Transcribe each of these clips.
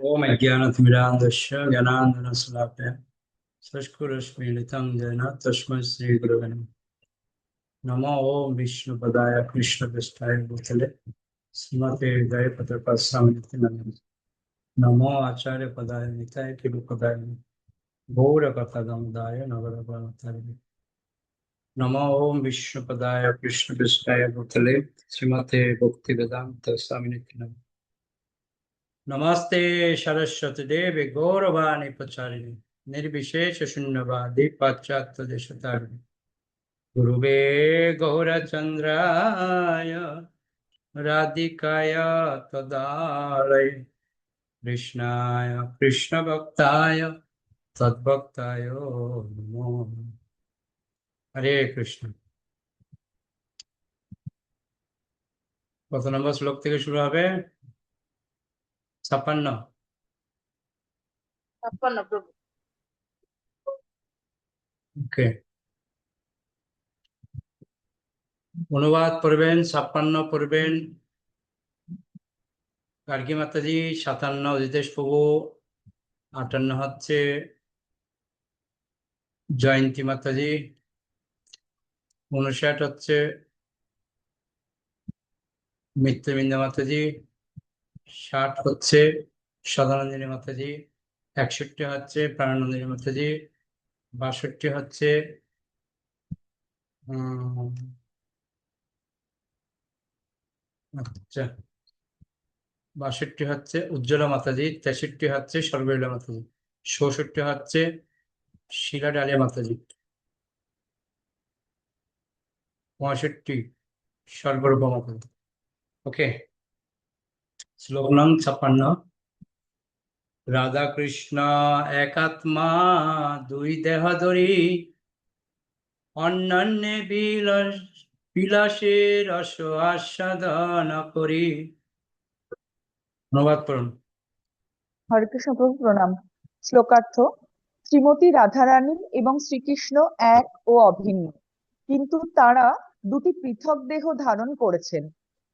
ओम अज्ञानतिमिरान्धस्य ज्ञानाञ्जनशलाकया चक्षुरुन्मीलितं येन तस्मै श्रीगुरवे नमः। नमो ओम विष्णुपदाय कृष्णपृष्ठाय भूतले श्रीमते जयपत्रपस्वामिनिति नमः। नमो आचार्यपदाय निताय किलुपदाय गौरकथागमदाय नगरपदाय नमो ओम विष्णुपदाय कृष्णपृष्ठाय भूतले श्रीमते भक्तिवेदान्त स्वामिनिति नमः। नमस्ते सरस्वती देवी गौरवाणी प्रचारिणी निर्विशेष शून्यवादी पाश्चात्य देशतारिणी गुरुवे गौरचंद्राय राधिकाय तदालय कृष्णाय कृष्ण भक्ताय तद्भक्ताय नमो हरे कृष्ण। কত নম্বর শ্লোক থেকে শুরু হবে? 56। 56 প্রভু। ওকে, অনুবাদ পড়বেন, 56 পড়বেন গার্গী মাতাজি, 57 অজিতেশ প্রভু, 58 হচ্ছে জয়ন্তী মাতাজি, 59 হচ্ছে মিত্রবৃন্দা মাতাজি, 60 হচ্ছে সদানন্দিনী মাতাজি, 61 হচ্ছে প্রাণানন্দিনী মাতাজি, 62 হচ্ছে আচ্ছা 62 হচ্ছে উজ্জ্বলা মাতাজি, 63 হচ্ছে সর্বলীলা মাতাজি, 64 হচ্ছে শিলা ডালিয়া মাতাজি, 65 সর্বরূপা মাতাজি। ওকে, শ্লোক নং 56। রাধা কৃষ্ণ একাত্মা দুই দেহ ধরি অন্যান্যে বিলাসে রস আস্বাদন করি। অনুবাদ করুন। হরে কৃষ্ণ প্রভু প্রণাম। শ্লোকার্থ: শ্রীমতী রাধারানী এবং শ্রীকৃষ্ণ এক ও অভিন্ন, কিন্তু তারা দুটি পৃথক দেহ ধারণ করেছেন।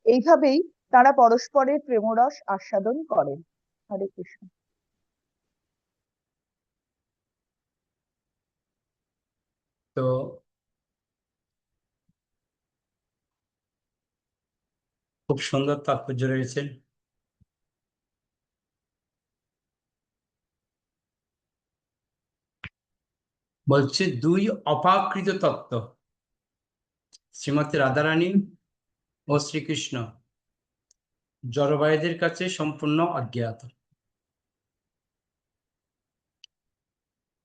এইভাবেই তারা পরস্পরের প্রেমরস আস্বাদন করেন। হরে কৃষ্ণ। তো খুব সুন্দর তাৎপর্য রয়েছে। বলছে দুই অপাকৃত তত্ত্ব শ্রীমতী রাধারানী ও শ্রীকৃষ্ণ জড়বাদীদের কাছে সম্পূর্ণ অজ্ঞাত।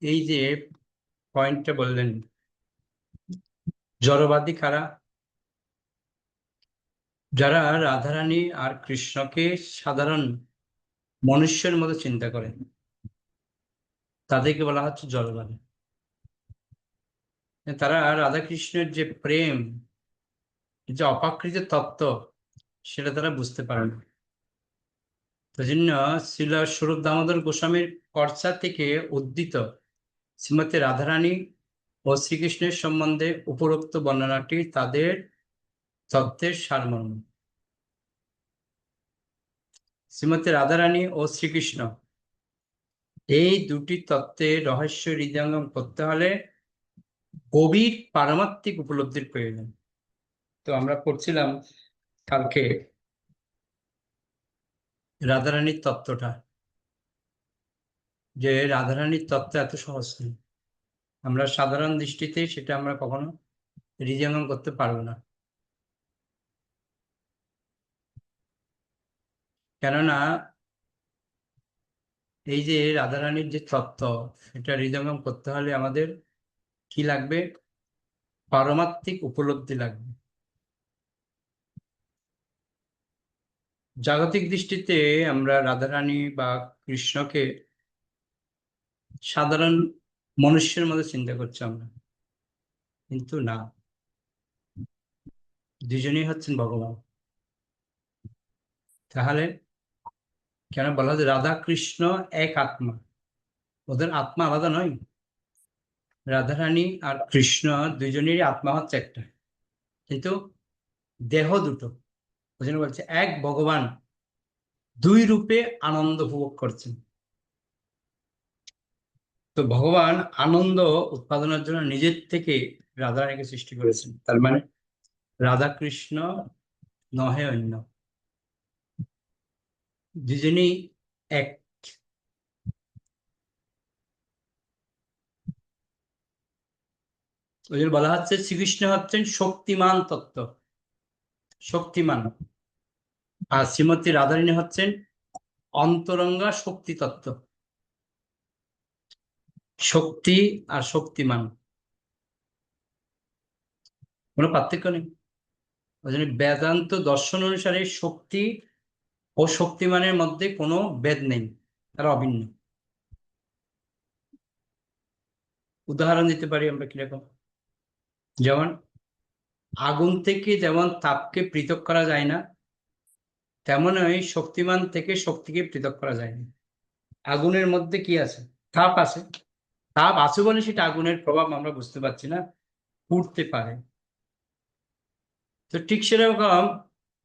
এই যে পয়েন্টটা বললেন, জড়বাদী কারা? যারা রাধারানী আর কৃষ্ণকে সাধারণ মনুষ্যের মতো চিন্তা করে, তাদেরকে বলা হচ্ছে জড়বাদী। তারা রাধাকৃষ্ণের যে প্রেম, যে অপাকৃত তত্ত্ব, সেটা তারা বুঝতে পারে না। তাই জন্য শ্রীল স্বরূপ দামোদর গোস্বামীর কর্ষা থেকে উদ্ধৃত শ্রীমতী রাধারানী ও শ্রীকৃষ্ণের সম্বন্ধে উপরোক্ত বর্ণনাটি তাদের তত্ত্বের সারমর্ম। শ্রীমতী রাধারানী ও শ্রীকৃষ্ণ এই দুটি তত্ত্বের রহস্য হৃদয়ঙ্গম করতে হলে গভীর পারমাত্মিক উপলব্ধির প্রয়োজন। তো আমরা পড়ছিলাম কালকে রাধারানীর তত্ত্বটা, যে রাধারানীর তত্ত্ব এত সহজ নেই। আমরা সাধারণ দৃষ্টিতে সেটা আমরা কখনো হৃদয়ঙ্গম করতে পারবো না, কেননা এই যে রাধারানীর যে তত্ত্ব, সেটা হৃদয়ঙ্গম করতে হলে আমাদের কি লাগবে? পারমাত্মিক উপলব্ধি লাগবে। জাগতিক দৃষ্টিতে আমরা রাধারানী বা কৃষ্ণকে সাধারণ মনুষ্যের মধ্যে চিন্তা করছি আমরা, কিন্তু না, দুজনেই হচ্ছেন ভগবান। তাহলে কেন বলা হচ্ছে রাধা কৃষ্ণ এক আত্মা? ওদের আত্মা আলাদা নয়। রাধারানী আর কৃষ্ণ দুজনেরই আত্মা হচ্ছে একটা, কিন্তু দেহ দুটো। ওই জন্য বলছে এক ভগবান দুই রূপে আনন্দ উপভোগ করছেন। তো ভগবান আনন্দ উৎপাদনের জন্য নিজের থেকে রাধারানীকে সৃষ্টি করেছেন, তার মানে রাধা কৃষ্ণ নহে অন্য, দুজনেই এক। ওই জন্য বলা হচ্ছে শ্রীকৃষ্ণ হচ্ছেন শক্তিমান তত্ত্ব, শক্তিমান, আর শ্রীমতী রাধারানী হচ্ছেন অন্তরঙ্গা শক্তি তত্ত্ব, শক্তি আর শক্তিমান, কোনো পার্থক্য নেই। ওই জন্য বেদান্ত দর্শন অনুসারে শক্তি ও শক্তিমানের মধ্যে কোনো ভেদ নেই, তারা অভিন্ন। উদাহরণ দিতে পারি আমরা কিরকম, যেমন আগুন থেকে যেমন তাপকে পৃথক করা যায় না, তেমনই শক্তিমান থেকে শক্তিকে পৃথক করা যায় না। আগুনের মধ্যে কি আছে? তাপ আছে। তাপ আছে বলে সেটা আগুনের প্রভাব আমরা বুঝতে পারছি না, উঠতে পারে। তো ঠিক সেরকম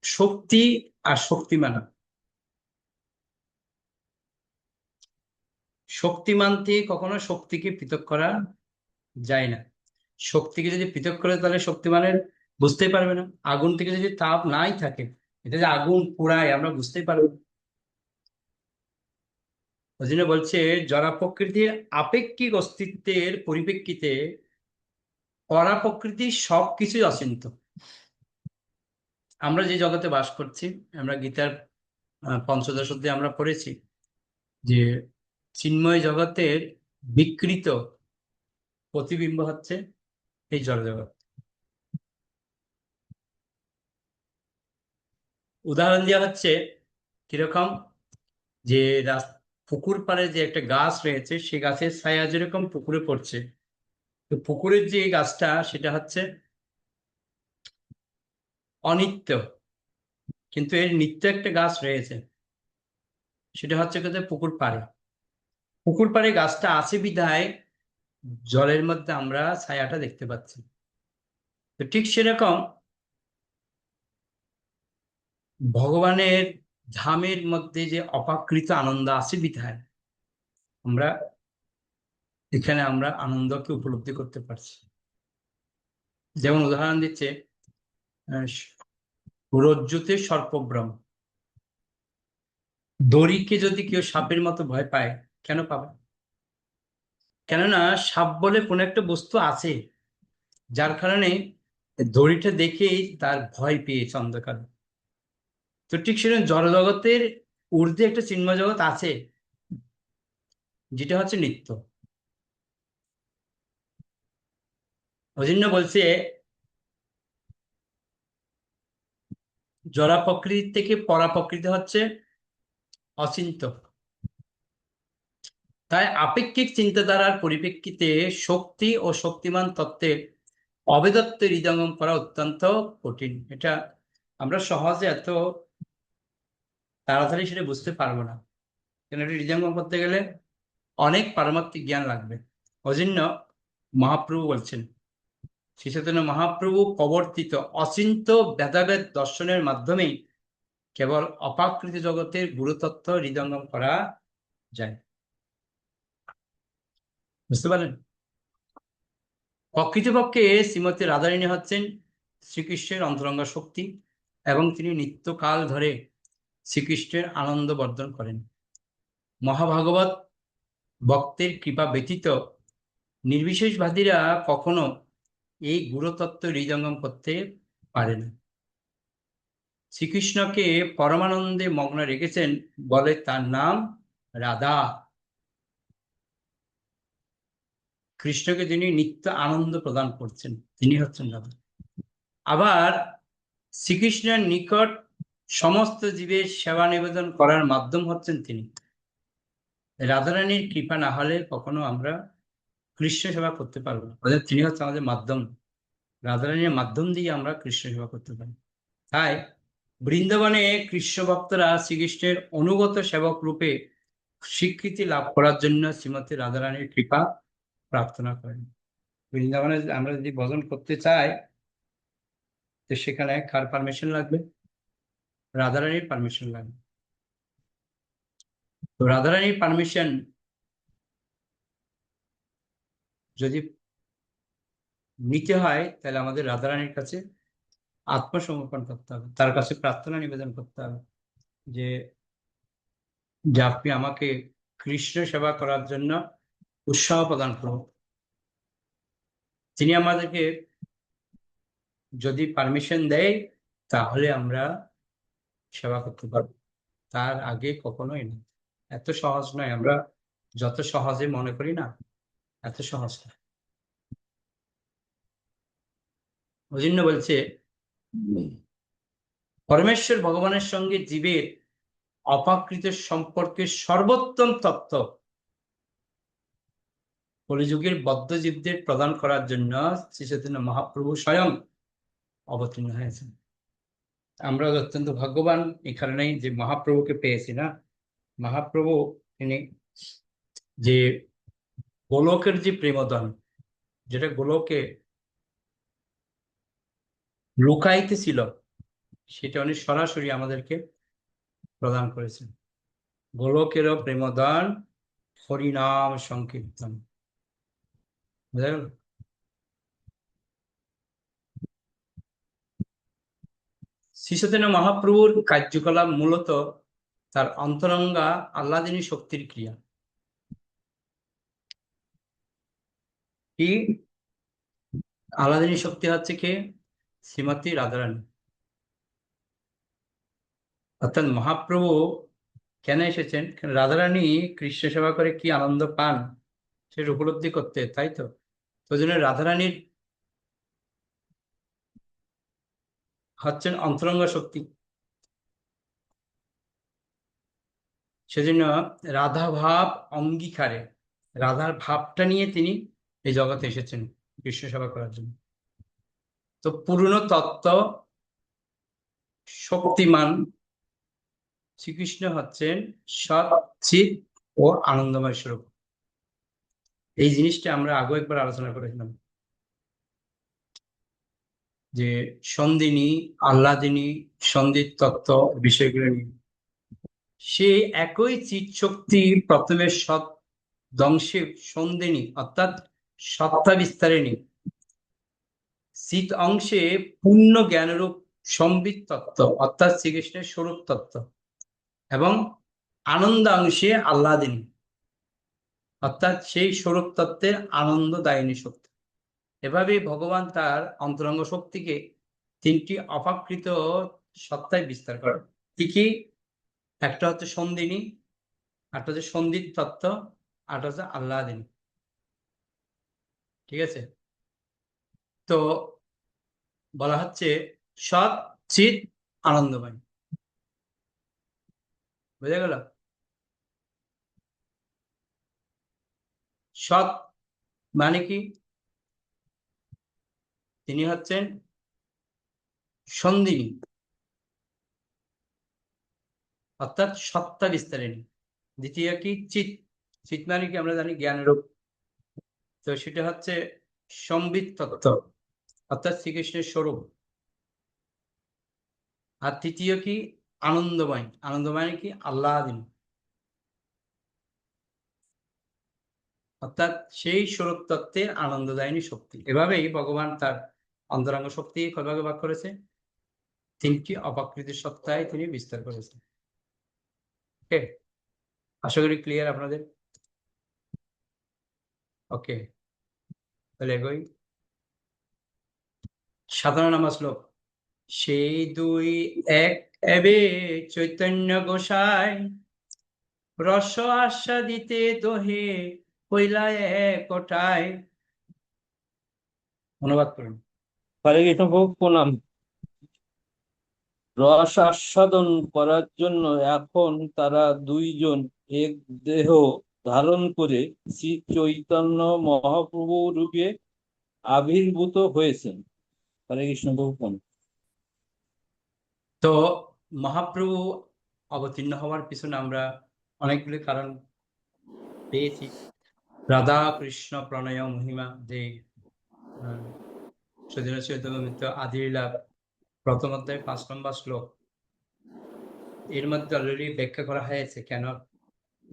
শক্তি আর শক্তিমান, শক্তিমান থেকে কখনো শক্তিকে পৃথক করা যায় না। শক্তিকে যদি পৃথক করে তাহলে শক্তিমানের বুঝতেই পারবে না। আগুন থেকে যদি তাপ নাই থাকে, এটা যে আগুন পোড়ায় আমরা বুঝতেই পারবো না। ওই জন্য বলছে জড় প্রকৃতির আপেক্ষিক অস্তিত্বের পরিপ্রেক্ষিতে পরা প্রকৃতির সবকিছুই অচিন্ত। আমরা যে জগতে বাস করছি, আমরা গীতার পঞ্চদশ অধ্যায়ে আমরা পড়েছি যে চিন্ময় জগতের বিকৃত প্রতিবিম্ব হচ্ছে এই জড় জগৎ। উদাহরণ দেওয়া হচ্ছে কিরকম, যে পুকুর পাড়ে যে একটা গাছ রয়েছে, সেই গাছের ছায়া যেরকম পুকুরে পড়ছে, তো পুকুরের যে গাছটা সেটা হচ্ছে অনিত্য, কিন্তু এর নিত্য একটা গাছ রয়েছে, সেটা হচ্ছে কোথায়? পুকুর পাড়ে। পুকুর পাড়ে গাছটা আছে বিধায় জলের মধ্যে আমরা ছায়াটা দেখতে পাচ্ছি। তো ঠিক সেরকম ভগবানের ধামের মধ্যে যে অপাকৃত আনন্দ আছে বিধায় আমরা এখানে আমরা আনন্দকে উপলব্ধি করতে পারছি। যেমন উদাহরণ দিচ্ছে আহ, রজ্জুতে সর্পভ্রম। দড়িকে যদি কেউ সাপের মতো ভয় পায়, কেন পাবে? কেননা সাপ বলে কোনো একটা বস্তু আছে, যার কারণে দড়িটা দেখেই তার ভয় পেয়েছে অন্ধকার। তো ঠিক সেরকম জড়জগতের ঊর্ধ্বে একটা চিন্ময় জগৎ আছে, যেটা হচ্ছে নিত্য। ওই জন্য বলছে জড়া প্রকৃতি থেকে পরা প্রকৃতি হচ্ছে অচিন্ত। তাই আপেক্ষিক চিন্তাধারার পরিপ্রেক্ষিতে শক্তি ও শক্তিমান তত্ত্বের অবেদত্ব হৃদয়ঙ্গম করা অত্যন্ত কঠিন। এটা আমরা সহজে এত তাড়াতাড়ি সেটা বুঝতে পারবো না, কেন এটা হৃদয়ঙ্গম করতে গেলে অনেক পারমার্থিক জ্ঞান লাগবে। ওই জন্য মহাপ্রভু বলছেন, শ্রী চৈতন্য মহাপ্রভু প্রবর্তিত অচিন্ত ভেদাভেদ দর্শনের মাধ্যমেই কেবল অপাকৃত জগতের গুরুতত্ত্ব হৃদয়ঙ্গম করা যায়। বুঝতে পারলেন? প্রকৃতপক্ষে শ্রীমতী রাধারানী হচ্ছেন শ্রীকৃষ্ণের অন্তরঙ্গ শক্তি, এবং তিনি নিত্যকাল ধরে শ্রীকৃষ্ণের আনন্দ বর্ধন করেন। মহাভাগবত ভক্তের কৃপা ব্যতীত নির্বিশেষবাদীরা কখনো এই গুরুতত্ত্ব হৃদয়ঙ্গম করতে পারে না। শ্রীকৃষ্ণকে পরমানন্দে মগ্ন রেখেছেন বলে তার নাম রাধা। কৃষ্ণকে যিনি নিত্য আনন্দ প্রদান করছেন, তিনি হচ্ছেন রাধা। আবার শ্রীকৃষ্ণের নিকট সমস্ত জীবের সেবা নিবেদন করার মাধ্যম হচ্ছেন তিনি। রাধারানীর কৃপা না হলে কখনো আমরা কৃষ্ণ সেবা করতে পারবো না। অর্থাৎ তিনি হচ্ছে আমাদের মাধ্যম, রাধারানীর মাধ্যম দিয়ে আমরা কৃষ্ণ সেবা করতে পারি। তাই বৃন্দাবনে কৃষ্ণ ভক্তরা শ্রীকৃষ্ণের অনুগত সেবক রূপে স্বীকৃতি লাভ করার জন্য শ্রীমতী রাধারানীর কৃপা প্রার্থনা করেন। বৃন্দাবনে আমরা যদি ভজন করতে চাই, তো সেখানে কার পারমিশন লাগবে? রাধারানীর পারমিশন লাগবে। তো রাধারানীর পারমিশন যদি নিতে হয় তাহলে আমাদের রাধারানীর কাছে আত্মসমর্পণ করতে হবে, তার কাছে প্রার্থনা নিবেদন করতে হবে যে যে আপনি আমাকে কৃষ্ণ সেবা করার জন্য উৎসাহ প্রদান করুন। তিনি আমাদেরকে যদি পারমিশন দেয় তাহলে আমরা সেবা করতে পারবো, তার আগে কখনোই না। এত সহজ নয়, আমরা যত সহজে মনে করি না, এত সহজ না। ওই জন্য বলছে পরমেশ্বর ভগবানের সঙ্গে জীবের অপাকৃত সম্পর্কের সর্বোত্তম তত্ত্ব কলিযুগের বদ্ধ জীবদের প্রদান করার জন্য শ্রী চৈতন্য মহাপ্রভু স্বয়ং অবতীর্ণ হয়েছেন। আমরা অত্যন্ত ভাগ্যবান এই কারণেই যে মহাপ্রভুকে পেয়েছি না। মহাপ্রভু তিনি যে গোলকের যে প্রেমদান, যেটা গোলকে লুকাইতে ছিল, সেটা উনি সরাসরি আমাদেরকে প্রদান করেছেন। গোলকেরও প্রেমদান হরিনাম সংকীর্তন। বুঝা গেল? শ্রী চৈতন্য মহাপ্রভুর কার্যকলাপ মূলত তার অন্তরঙ্গা আহ্লাদিনী শক্তির ক্রিয়া। কি আহ্লাদিনী শক্তি হচ্ছে কে? শ্রীমতী রাধারানী। অর্থাৎ মহাপ্রভু কেন এসেছেন? রাধারানী কৃষ্ণ সেবা করে কি আনন্দ পান সেটা উপলব্ধি করতে, তাই তো। ওই জন্য রাধারানীর হচ্ছেন অন্তরঙ্গ শক্তি। সেজন্য রাধা ভাব অঙ্গীকারে, রাধার ভাবটা নিয়ে তিনি এই জগতে এসেছেন কৃষ্ণ সেবা করার জন্য। তো পূর্ণ তত্ত্ব শক্তিমান শ্রীকৃষ্ণ হচ্ছেন সৎ চিৎ ও আনন্দময় স্বরূপ। এই জিনিসটা আমরা আগে একবার আলোচনা করেছিলাম যে সন্দিনী, আহ্লাদিনী, সন্দিত তত্ত্ব বিষয়গুলো নিয়ে। সে একই চিৎ শক্তি প্রথমে সৎ ধ্বংসে সন্দিনী অর্থাৎ সত্তা বিস্তারিণী, চিৎ অংশে পূর্ণ জ্ঞানরূপ সম্বিত তত্ত্ব অর্থাৎ শ্রীকৃষ্ণের স্বরূপ তত্ত্ব, এবং আনন্দ অংশে আহ্লাদিনী অর্থাৎ সেই স্বরূপ তত্ত্বের আনন্দদায়িনী শক্তি। এভাবে ভগবান তার অন্তরঙ্গ শক্তিকে তিনটি অপাকৃত সত্তায় বিস্তার করেন। কি কি? একটা হচ্ছে সন্দিনী, একটা হচ্ছে সন্দিত তত্ত্ব, আর হচ্ছে আহ্লাদিনী। ঠিক আছে? তো বলা হচ্ছে সৎ চিৎ আনন্দময়। বুঝা গেল? সৎ মানে কি? তিনি হচ্ছেন সন্দিনী অর্থাৎ সত্তা বিস্তারিণী। দ্বিতীয় কি? চিৎ। চিৎ মানে কি? আমরা জানি জ্ঞানরূপ। তো সেটা হচ্ছে সম্বিত তত্ত্ব অর্থাৎ শ্রীকৃষ্ণের স্বরূপ। আর তৃতীয় কি? আনন্দময়। আনন্দময় কি? আহ্লাদিনী অর্থাৎ সেই স্বরূপ তত্ত্বের আনন্দদায়িনী শক্তি। এভাবেই ভগবান তার অন্তরঙ্গ শক্তি কয়ভাগে ভাগ করেছে? তিনটি অপাকৃত সত্তায় তিনি বিস্তার করেছেন। ওকে, আশা করি ক্লিয়ার আপনাদের। ওকে, তাহলে এগোই। 57 শ্লোক। সেই দুই এক এবে চৈতন্য গোসাই রস আস্বাদিতে দোহে কইলা একটায়। অনুবাদ করুন। হরে কৃষ্ণ প্রভু প্রণাম। রস আস্বাদন করার জন্য এখন তারা দুইজন এক দেহ ধারণ করে শ্রী চৈতন্য মহাপ্রভু রূপে আবির্ভূত হয়েছেন। হরে কৃষ্ণ প্রভু প্রণাম। তো মহাপ্রভু অবতীর্ণ হওয়ার পিছনে আমরা অনেকগুলি কারণ পেয়েছি। রাধা কৃষ্ণ প্রণয় মহিমা, যে সুধীর চৈতন্য আদিলীলা প্রথম অধ্যায় 5 নম্বর শ্লোক, এর মধ্যে অলরেডি ব্যাখ্যা করা হয়েছে কেন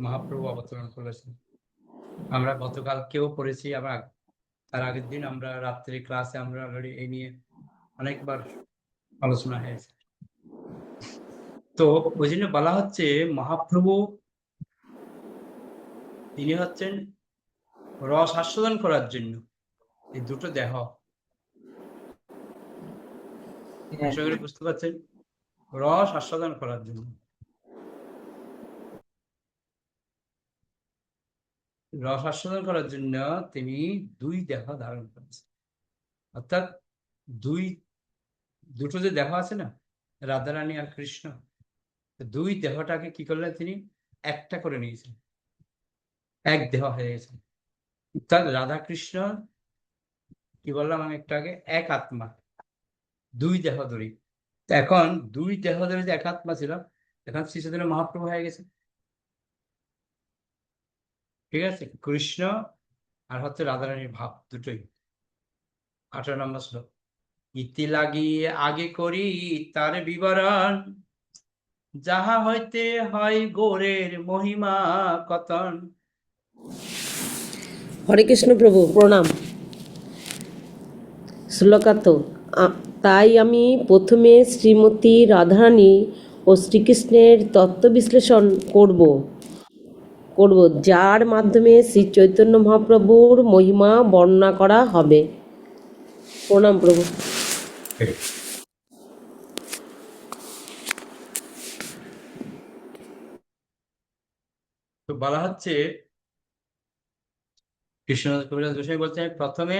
মহাপ্রভু অবতরণ করেছেন। আমরা গতকাল কেউ পড়েছি, আবার তার আগের দিন আমরা রাত্রি ক্লাসে আমরা অলরেডি এই নিয়ে অনেকবার আলোচনা হয়েছে। তো ওই জন্য বলা হচ্ছে মহাপ্রভু তিনি হচ্ছেন রস আস্বাদন করার জন্য এই দুটো দেহ। আশা করি বুঝতে পারছেন, রস আস্বাদন করার জন্য। রস আস্বাদন করার জন্য তিনি দুই দেহ ধারণ করেছেন। অর্থাৎ দুটো যে দেহ আছে না, রাধারানী আর কৃষ্ণ, দুই দেহটাকে কি করলেন তিনি একটা করে নিয়েছেন, এক দেহ হয়ে গেছেন। অর্থাৎ রাধা কৃষ্ণ কি বললাম আমি একটু আগে, এক আত্মা, দুই দেহ ধরি। এখন দুই দেহ ধরে যে এক আত্মা ছিল, এখন শ্রী চৈতন্য মহাপ্রভু হয়ে গেছে। ঠিক আছে, কৃষ্ণ আর হচ্ছে রাধারানীর ভাব দুটোই। 18 নম্বর শ্লোক। ইতি লাগিয়ে আগে করি তার বিবরণ, যাহা হইতে হয় গৌরের মহিমা কতন। হরে কৃষ্ণ প্রভু প্রণাম। শ্লোকার্থ। তাই আমি প্রথমে শ্রীমতী রাধারানী ও শ্রীকৃষ্ণের তত্ত্ব বিশ্লেষণ করব, যার মাধ্যমে শ্রী চৈতন্য মহাপ্রভুর মহিমা বর্ণনা করা হবে। প্রণাম প্রভু। তো বলা হচ্ছে কৃষ্ণদাস কবিরাজ গোস্বামী বলছেন প্রথমে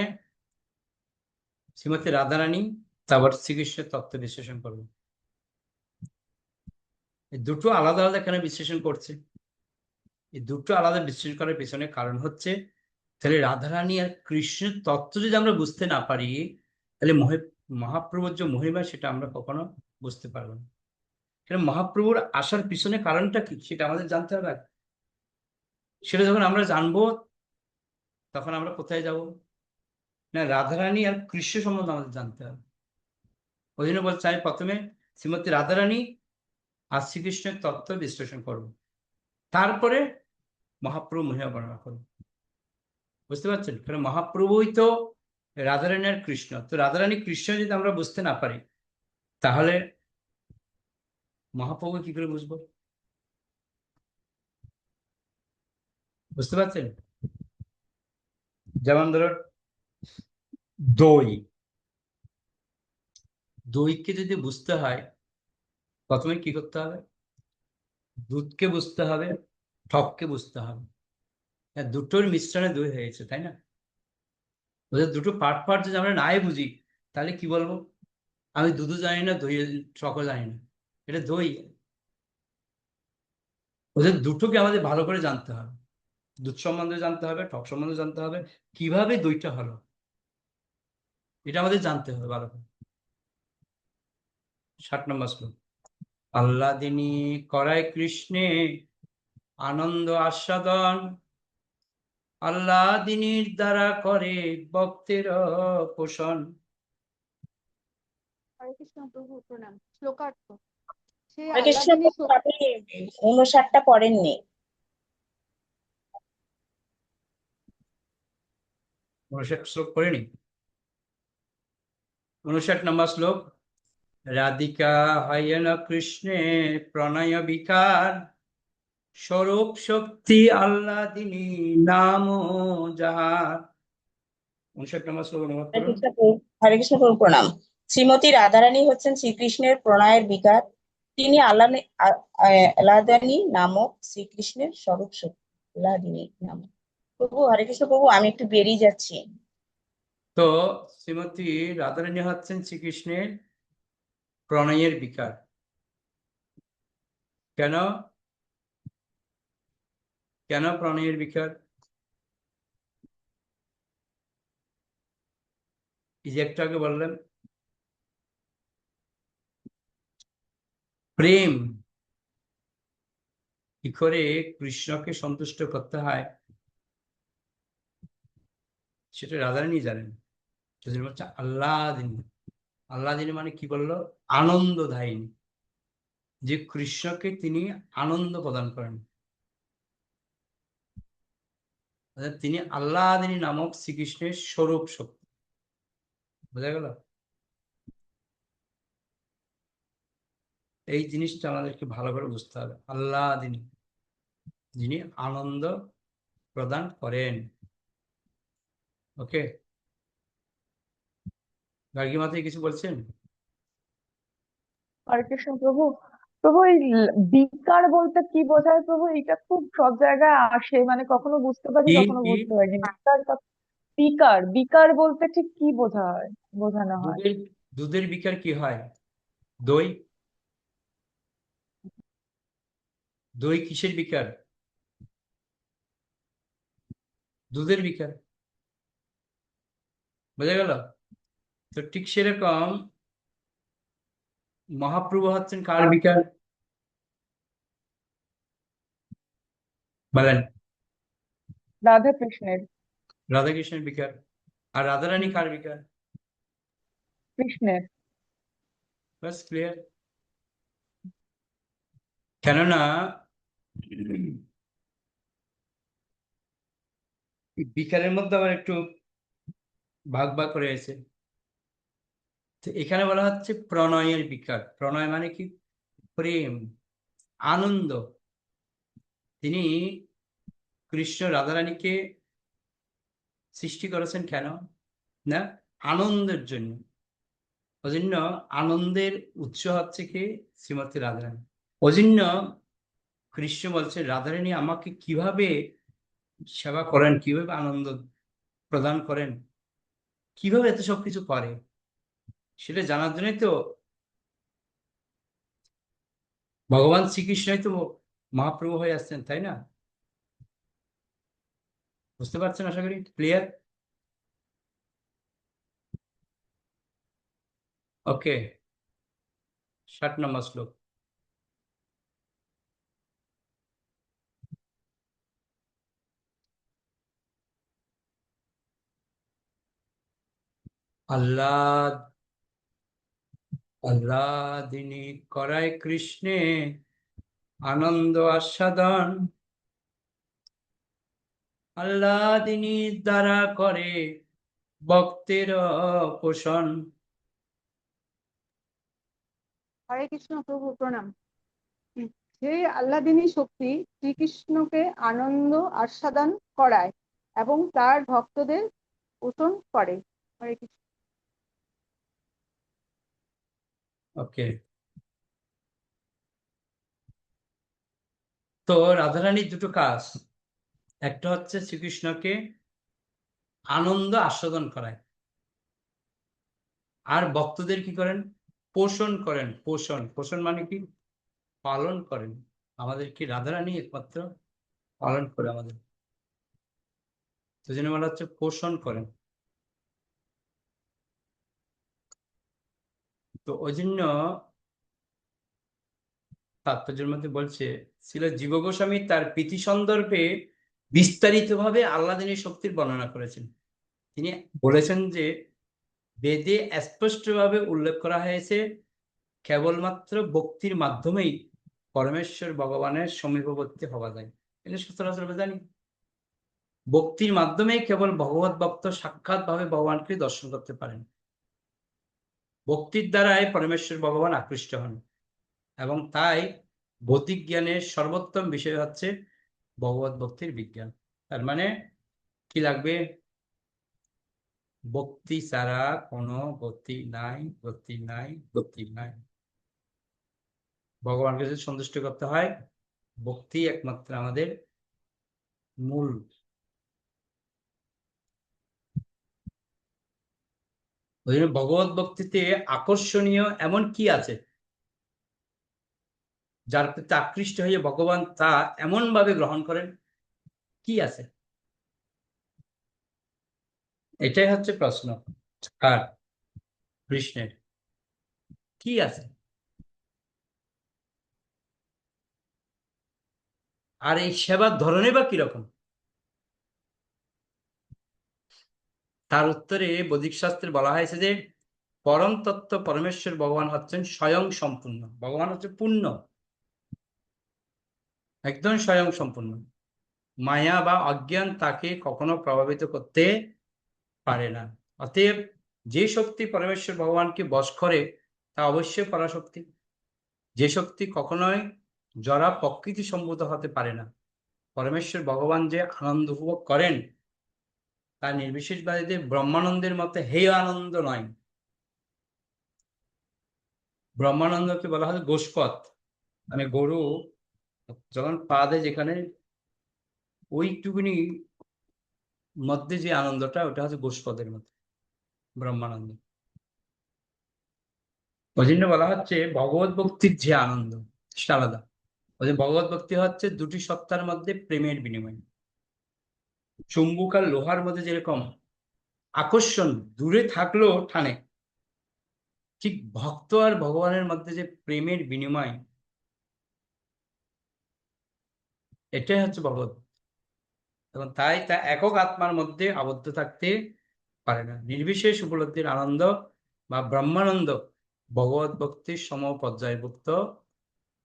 শ্রীমতী রাধারানী, তারপর শ্রীকৃষ্ণের তত্ত্ব বিশ্লেষণ করবো। এই দুটো আলাদা আলাদা কেন বিশ্লেষণ করছে? এই দুটো আলাদা বিশ্লেষণ করার পেছনে কারণ হচ্ছে, তাহলে রাধারানী আর কৃষ্ণের তত্ত্ব যদি আমরা বুঝতে না পারি, তাহলে মহাপ্রভুর যে মহিমা সেটা আমরা কখনো বুঝতে পারবো না। কারণ মহাপ্রভুর আসার পিছনে কারণটা কি সেটা আমাদের জানতে হবে। সেটা যখন আমরা জানবো তখন আমরা কোথায় যাব না, রাধারানী আর কৃষ্ণ সম্বন্ধে আমাদের জানতে হবে। ওই জন্য বলছে আমি প্রথমে শ্রীমতী রাধারানী আর শ্রীকৃষ্ণের তত্ত্ব বিশ্লেষণ করব, তারপরে মহাপ্রভু মহিমা বর্ণনা করব। বুঝতে পারছেন? কারণ মহাপ্রভুই তো রাধারানী আর কৃষ্ণ। তো রাধারানী কৃষ্ণ যদি আমরা বুঝতে না পারি, তাহলে মহাপ্রভু কি করে বুঝবো? বুঝতে পারছেন? যেমন ধরো দইকে যদি বুঝতে হয়, প্রথমে কি করতে হবে? দুধকে বুঝতে হবে, টককে বুঝতে হবে। হ্যাঁ, দুটোর মিশ্রণে দই হয়েছে, তাই না? ওদের দুটো পার্ট পার্ট যদি আমরা নাই বুঝি, তাহলে কি বলবো? আমি দুধও জানি না, দই টকও জানি না, এটা দই। ওদের দুটোকে আমাদের ভালো করে জানতে হবে। দুধ সম্বন্ধে জানতে হবে, টক সম্বন্ধে জানতে হবে, কিভাবে দইটা হলো এটা আমাদের জানতে হবে ভালো করে। 60 নম্বর শ্লোক। আহ্লাদিনী করায় কৃষ্ণে আনন্দ আস্বাদন, আহ্লাদিনীর দ্বারা করে ভক্তের পোষণ। হরে কৃষ্ণ প্রভু প্রণাম। শ্লোকার্থ। সেই হরে কৃষ্ণ আহ্লাদিনী প্রভু, আপনি 59টা পড়েননি। 59 শ্লোক পড়িনি। 59 নম্বর শ্লোক। রাধিকা হয়ন কৃষ্ণে প্রণয় বিকার, স্বরূপ শক্তি আহ্লাদিনী নাম যাহার। 59 নম্বর শ্লোক অনুবাদ হরে করুন। কৃষ্ণ প্রভু, হরে কৃষ্ণ প্রভু প্রণাম। শ্রীমতী রাধারানী হচ্ছেন শ্রীকৃষ্ণের প্রণয়ের বিকার। তিনি আহ্লাদিনী নামক শ্রীকৃষ্ণের স্বরূপ শক্তি। আহ্লাদিনী নামক প্রভু। হরে কৃষ্ণ প্রভু, আমি একটু বেরিয়ে যাচ্ছি। তো শ্রীমতী রাধারানী হচ্ছেন শ্রীকৃষ্ণের প্রণয়ের বিকার। কেন কেন প্রণয়ের বিকার? এই যে একটু আগে বললাম, প্রেম কি করে কৃষ্ণকে সন্তুষ্ট করতে হয় সেটা রাধারানী জানেন। সেজন্য হচ্ছে আহ্লাদিনী। আহ্লাদিনী মানে কি বললো? আনন্দদায়িনী, যে কৃষ্ণকে তিনি আনন্দ প্রদান করেন। অর্থাৎ তিনি আল্লাদিনী নামক শ্রীকৃষ্ণের স্বরূপ শক্তি। বোঝা গেল? এই জিনিসটা আমাদেরকে ভালো করে বুঝতে হবে। আল্লাদিনী, যিনি আনন্দ প্রদান করেন। ওকে, গার্গী মাতাজি কিছু বলছেন? হরে কৃষ্ণ প্রভু। প্রভু এই বিকার বলতে কি বোঝায় প্রভু? এটা খুব সব জায়গায় আসে, মানে কখনো বুঝতে পারি কি কখনো কি বুঝতে পারিনি। বিকার বিকার বলতে ঠিক কি বোঝানো হয়? দুধের দুধের বিকার কি হয়? দই। দই কিসের বিকার? দুধের বিকার। বোঝা গেল? তো ঠিক সেরকম মহাপ্রভু হচ্ছেন কার বিকার বলেন? রাধা কৃষ্ণের। রাধাকৃষ্ণের বিকার। আর রাধারানী হুম, কার বিকার? কৃষ্ণের। বাস, ক্লিয়ার। কেননা এই বিকারের মধ্যে আবার একটু ভাগ ভাগ করে আছে। তো এখানে বলা হচ্ছে প্রণয়ের বিকার। প্রণয় মানে কি? প্রেম, আনন্দ। তিনি কৃষ্ণ রাধারানীকে সৃষ্টি করেছেন কেন? না, আনন্দের জন্য। ওই জন্য আনন্দের উৎস হচ্ছে কি? শ্রীমতী রাধারানী। ওই জন্য কৃষ্ণ বলছে রাধারানী আমাকে কিভাবে সেবা করেন, কিভাবে আনন্দ প্রদান করেন, কিভাবে এত সবকিছু করে, সেটা জানার জন্যই তো ভগবান শ্রীকৃষ্ণই তো মহাপ্রভু হয়ে আসছেন, তাই না? বুঝতে পারছেন? আশা করি ক্লিয়ার। ওকে, 60 নম্বর শ্লোক। আল্লাহ আল্লাদিনী করায় কৃষ্ণে আনন্দ আস্বাদন। আল্লাদিনী দ্বারা করে ভক্তের পোষণ। হরে কৃষ্ণ প্রভু প্রণাম। সেই আল্লাদিনী শক্তি শ্রীকৃষ্ণকে আনন্দ আস্বাদন করায় এবং তার ভক্তদের পোষণ করে। হরে কৃষ্ণ। ওকে, তো রাধারানীর দুটো কাজ। একটা হচ্ছে শ্রীকৃষ্ণকে আনন্দ আস্বাদন করায়, আর ভক্তদের কি করেন? পোষণ করেন। পোষণ, পোষণ মানে কি? পালন করেন। আমাদের কি রাধারানী একমাত্র পালন করে আমাদের, তো জন্য বলা হচ্ছে পোষণ করেন। তো ওই জন্য তাৎপর্যের মধ্যে বলছে, ছিল জীব গোস্বামী তার প্রীতি সন্দর্ভে বিস্তারিতভাবে আল্লাদিনী শক্তির বর্ণনা করেছেন। তিনি বলেছেন যে বেদে স্পষ্টভাবে উল্লেখ করা হয়েছে কেবলমাত্র ভক্তির মাধ্যমেই পরমেশ্বর ভগবানের সমীপবর্তী হওয়া যায়। এটা সচরাচর আমরা জানি, ভক্তির মাধ্যমেই কেবল ভগবত ভক্ত সাক্ষাৎ ভাবে ভগবানকে দর্শন করতে পারেন। ভক্তির দ্বারাই পরমেশ্বর ভগবান আকৃষ্ট হন, এবং তাই ভৌতিক জ্ঞানের সর্বোত্তম বিষয় হচ্ছে ভগবত ভক্তির বিজ্ঞান। তার মানে কি লাগবে? ভক্তি ছাড়া কোনো গতি নাই, গতি নাই, গতি নাই। ভগবানকে যদি সন্তুষ্ট করতে হয়, ভক্তি একমাত্র আমাদের মূল। ওই জন্য ভগবত ভক্তিতে আকর্ষণীয় এমন কি আছে যার প্রতি আকৃষ্ট হয়ে ভগবান তা এমন ভাবে গ্রহণ করেন? কি আছে? এটাই হচ্ছে প্রশ্ন। কার? কৃষ্ণের। কি আছে? আর এই সেবার ধরনে বা কিরকম? তার উত্তরে বৈদিক শাস্ত্রে বলা হয়েছে যে পরম তত্ত্ব পরমেশ্বর ভগবান হচ্ছেন স্বয়ং সম্পূর্ণ। ভগবান হচ্ছে পূর্ণ, একদম স্বয়ং সম্পূর্ণ। মায়া বা অজ্ঞান তাকে কখনো প্রভাবিত করতে পারে না। অতএব যে শক্তি পরমেশ্বর ভগবানকে বশ করে তা অবশ্যই পরাশক্তি। যে শক্তি কখনোই জড়া প্রকৃতি সম্ভূত হতে পারে না। পরমেশ্বর ভগবান যে আনন্দ উপভোগ করেন তা নির্বিশেষবাদীদের ব্রহ্মানন্দের মতে হেয় আনন্দ নয়। ব্রহ্মানন্দকে বলা হয় গোষ্পদ, মানে গরু যখন পা দেয় যেখানে ওইটুকুনি মধ্যে যে আনন্দটা ওটা হচ্ছে গোষ্পদের মধ্যে ব্রহ্মানন্দ। ওই জন্য বলা হচ্ছে ভগবত ভক্তির যে আনন্দ সেটা আলাদা। ওই যে ভগবত ভক্তি হচ্ছে দুটি সত্তার মধ্যে প্রেমের বিনিময়। চুম্বক আর লোহার মধ্যে যেরকম আকর্ষণ দূরে থাকলেও টানে, ঠিক ভক্ত আর ভগবানের মধ্যে যে প্রেমের বিনিময়, এটাই হচ্ছে ভগবত। এবং তাই তা একক আত্মার মধ্যে আবদ্ধ থাকতে পারে না। নির্বিশেষ উপলব্ধির আনন্দ বা ব্রহ্মানন্দ ভগবত ভক্তির সম পর্যায়ভুক্ত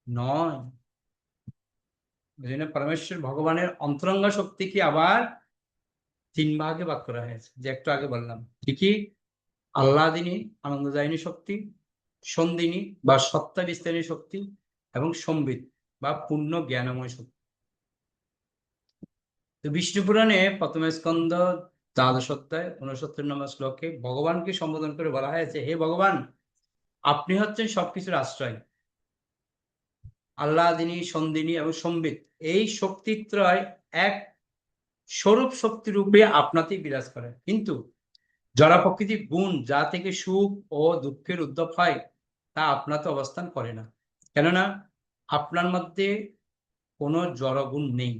নয়। ওই জন্য পরমেশ্বর ভগবানের অন্তরঙ্গ শক্তিকে আবার তিন ভাগে ভাগ করা হয়েছে, যে একটু আগে বললাম ঠিকই। আহ্লাদিনী আনন্দদায়িনী শক্তি, সন্দিনী বা সত্তা বিস্তারিণী শক্তি, এবং সম্বিত বা পূর্ণ জ্ঞানময় শক্তি। তো বিষ্ণু পুরাণে প্রথম স্কন্ধ ১২ অধ্যায় ৬৯ নম্বর শ্লোকে ভগবানকে সম্বোধন করে বলা হয়েছে, হে ভগবান, আপনি হচ্ছেন সবকিছুর আশ্রয়। আহ্লাদিনী, সন্দিনী এবং সম্বিত এই শক্তিত্রয় এক স্বরূপ শক্তি রূপে আপনাতেই বিরাজ করে। কিন্তু জড় প্রকৃতির গুণ যা থেকে সুখ ও দুঃখের উদ্ভব হয় তা আপনাতে অবস্থান করে না, কেননা আপনার মধ্যে কোনো জড় গুণ নেই।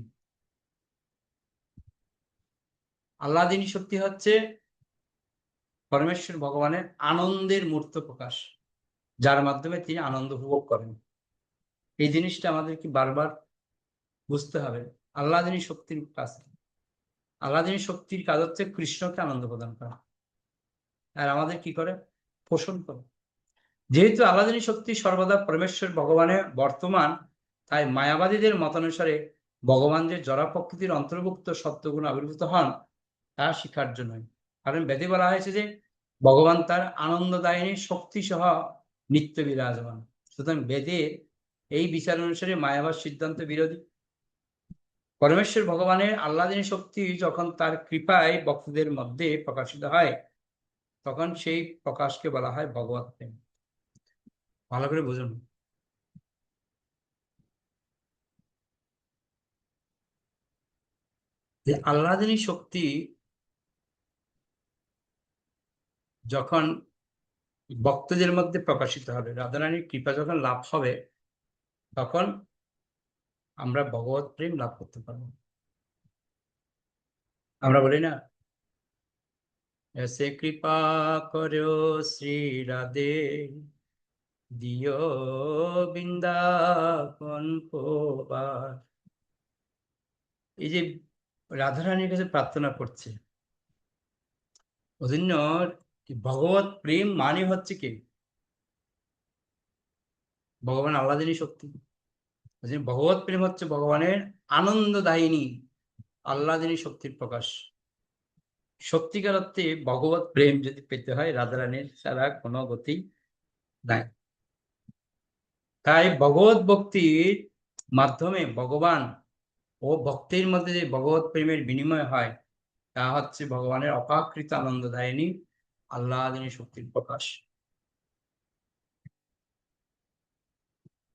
আহ্লাদিনী শক্তি হচ্ছে পরমেশ্বর ভগবানের আনন্দের মূর্ত প্রকাশ, যার মাধ্যমে তিনি আনন্দ উপভোগ করেন। এই জিনিসটা আমাদেরকে বারবার বুঝতে হবে। আহ্লাদিনী শক্তির কাজ, আহ্লাদিনী শক্তির কাজ হচ্ছে কৃষ্ণকে আনন্দ প্রদান করা, আর আমাদের কি করে? পোষণ করে। যেহেতু আহ্লাদিনী শক্তি সর্বদা পরমেশ্বর ভগবানের বর্তমান, তাই মায়াবাদীদের মতানুসারে ভগবান যে জড়া প্রকৃতির অন্তর্ভুক্ত সত্যগুণ আবির্ভূত হন তা শিক্ষার্য নয়। কারণ বেদে বলা হয়েছে যে ভগবান তার আনন্দদায়িনী শক্তি সহ নিত্য বিরাজমান। সুতরাং বেদে এই বিচার অনুসারে মায়াবাদ সিদ্ধান্ত বিরোধী। পরমেশ্বর ভগবানের আহ্লাদিনী শক্তি যখন তার কৃপায় ভক্তদের মধ্যে প্রকাশিত হয় তখন সেই প্রকাশকে বলা হয় ভগবত প্রেম। ভালো করে বুঝুন। যে আহ্লাদিনী শক্তি যখন ভক্তদের মধ্যে প্রকাশিত হবে, রাধারানীর কৃপা যখন লাভ হবে, তখন আমরা ভগবত প্রেম লাভ করতে পারবো। আমরা বলি না, এসে কৃপা করো শ্রী রাধে, দিও বৃন্দাবন প্রবাস। এই যে রাধারানীর কাছে প্রার্থনা করছে, ওই জন্য ভগবত প্রেম মানে হচ্ছে কি? ভগবান আহ্লাদিনী শক্তি। ওই জন্য ভগবত প্রেম হচ্ছে ভগবানের আনন্দদায়িনী আহ্লাদিনী শক্তির প্রকাশ। সত্যিকার অর্থে ভগবত প্রেম যদি পেতে হয়, রাধারানীর ছাড়া কোনো গতি নাই। তাই ভগবত ভক্তির মাধ্যমে ভগবান ও ভক্তির মধ্যে যে ভগবত প্রেমের বিনিময় হয় তা হচ্ছে ভগবানের অপাকৃত আনন্দদায়িনী আহ্লাদিনী শক্তির প্রকাশ।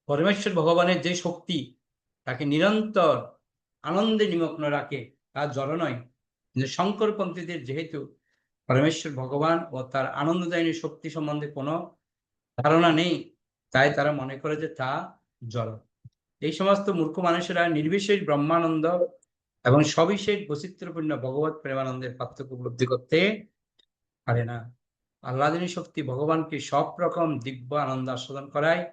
পরমেশ্বর ভগবানের যে শক্তি তাকে নিরন্তর আনন্দে নিমগ্ন রাখে তা জড় নয়। কিন্তু শঙ্করপন্থীদের যেহেতু পরমেশ্বর ভগবান ও তার আনন্দদায়িনী শক্তি সম্বন্ধে কোনো ধারণা নেই, তাই তারা মনে করে যে তা জড়। এই সমস্ত মূর্খ মানুষেরা নির্বিশেষ ব্রহ্মানন্দ এবং সবিশেষ বৈচিত্র্যপূর্ণ ভগবত প্রেমানন্দের পার্থক্য উপলব্ধি করতে পারে না। আহ্লাদিনী শক্তি ভগবানকে সব রকম দিব্য আনন্দ আস্বাদন করায়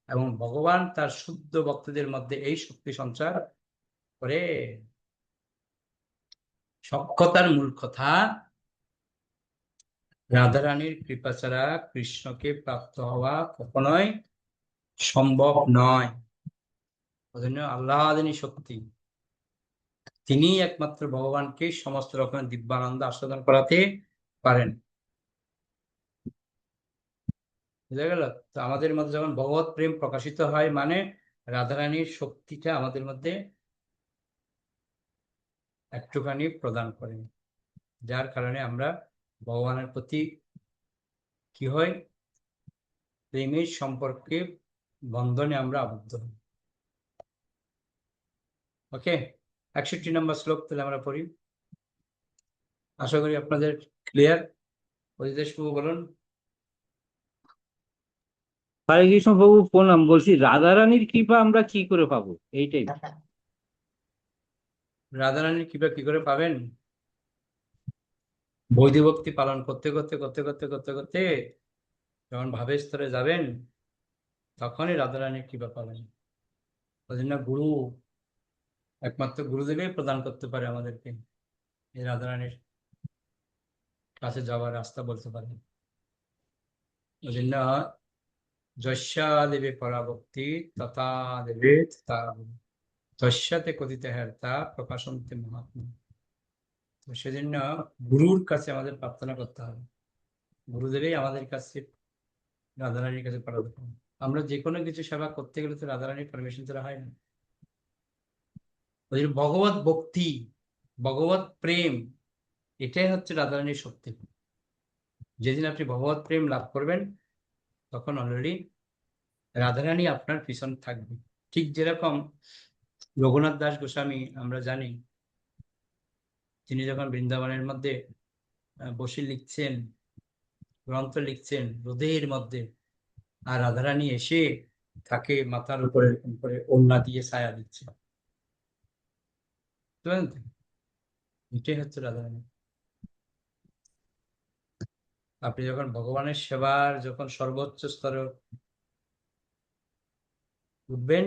এবং ভগবান তার শুদ্ধ ভক্তদের মধ্যে এই শক্তি সঞ্চার করে। সব কথার মূল কথা, রাধারানীর কৃপা ছাড়া কৃষ্ণকে প্রাপ্ত হওয়া কখনোই সম্ভব নয়। ওই জন্য আহ্লাদিনী শক্তি তিনিই একমাত্র ভগবানকে সমস্ত রকমের দিব্যানন্দ আস্বাদন করাতে পারেন। বুঝা গেল? তো আমাদের মধ্যে যখন ভগবত প্রেম প্রকাশিত হয় মানে রাধারানীর শক্তিটা আমাদের মধ্যে একটুখানি প্রদান করেন, যার কারণে আমরা ভগবানের প্রতি কি হয়, প্রেমের সম্পর্কে বন্ধনে আমরা আবদ্ধ হই। ওকে, 61 নম্বর শ্লোক তাহলে আমরা পড়ি। আশা করি আপনাদের ক্লিয়ার। অজিতেশ বাবু বলুন। হরে কৃষ্ণ প্রভু প্রণাম। বলছি রাধারানীর কৃপা আমরা কি করে পাবো, এইটাই। রাধারানীর কৃপা কি করে পাবেন? বৈদিক ভক্তি পালন করতে করতে করতে করতে করতে করতে যখন ভাবের স্তরে যাবেন তখনই রাধারানীর কৃপা পাবেন। ওই জন্য গুরু, একমাত্র গুরুদেবই প্রদান করতে পারে আমাদেরকে এই রাধারানীর কাছে যাওয়ার রাস্তা বলতে পারে। ওই জন্য যস্যা দেবে পরাভক্তি তথা দেবে তথা যস্যাতে কথিত হের্তা প্রকাশন্তে মহাত্মা। তো সেজন্য গুরুর কাছে আমাদের প্রার্থনা করতে হবে, গুরুদেবই আমাদের কাছে রাধারানীর কাছে পাঠাতে পারে। আমরা যে কোনো কিছু সেবা করতে গেলে তো রাধারানীর পারমিশন ছাড়া হয় না। ওই জন্য ভগবত ভক্তি, ভগবত প্রেম, এটাই হচ্ছে রাধারানীর শক্তি। যেদিন আপনি ভগবত প্রেম লাভ করবেন তখন অলরেডি রাধারানী আপনার পিছন থাকবে। ঠিক যেরকম রঘুনাথ দাস গোস্বামী আমরা জানি, তিনি যখন বৃন্দাবনের মধ্যে বসে লিখছেন, গ্রন্থ লিখছেন রোদের মধ্যে, আর রাধারানী এসে তাকে মাথার উপরে এরকম করে ওড়না দিয়ে ছায়া দিচ্ছে। বুঝলেন তো? এটাই হচ্ছে রাধারানী। আপনি যখন ভগবানের সেবার যখন সর্বোচ্চ স্তরে উঠবেন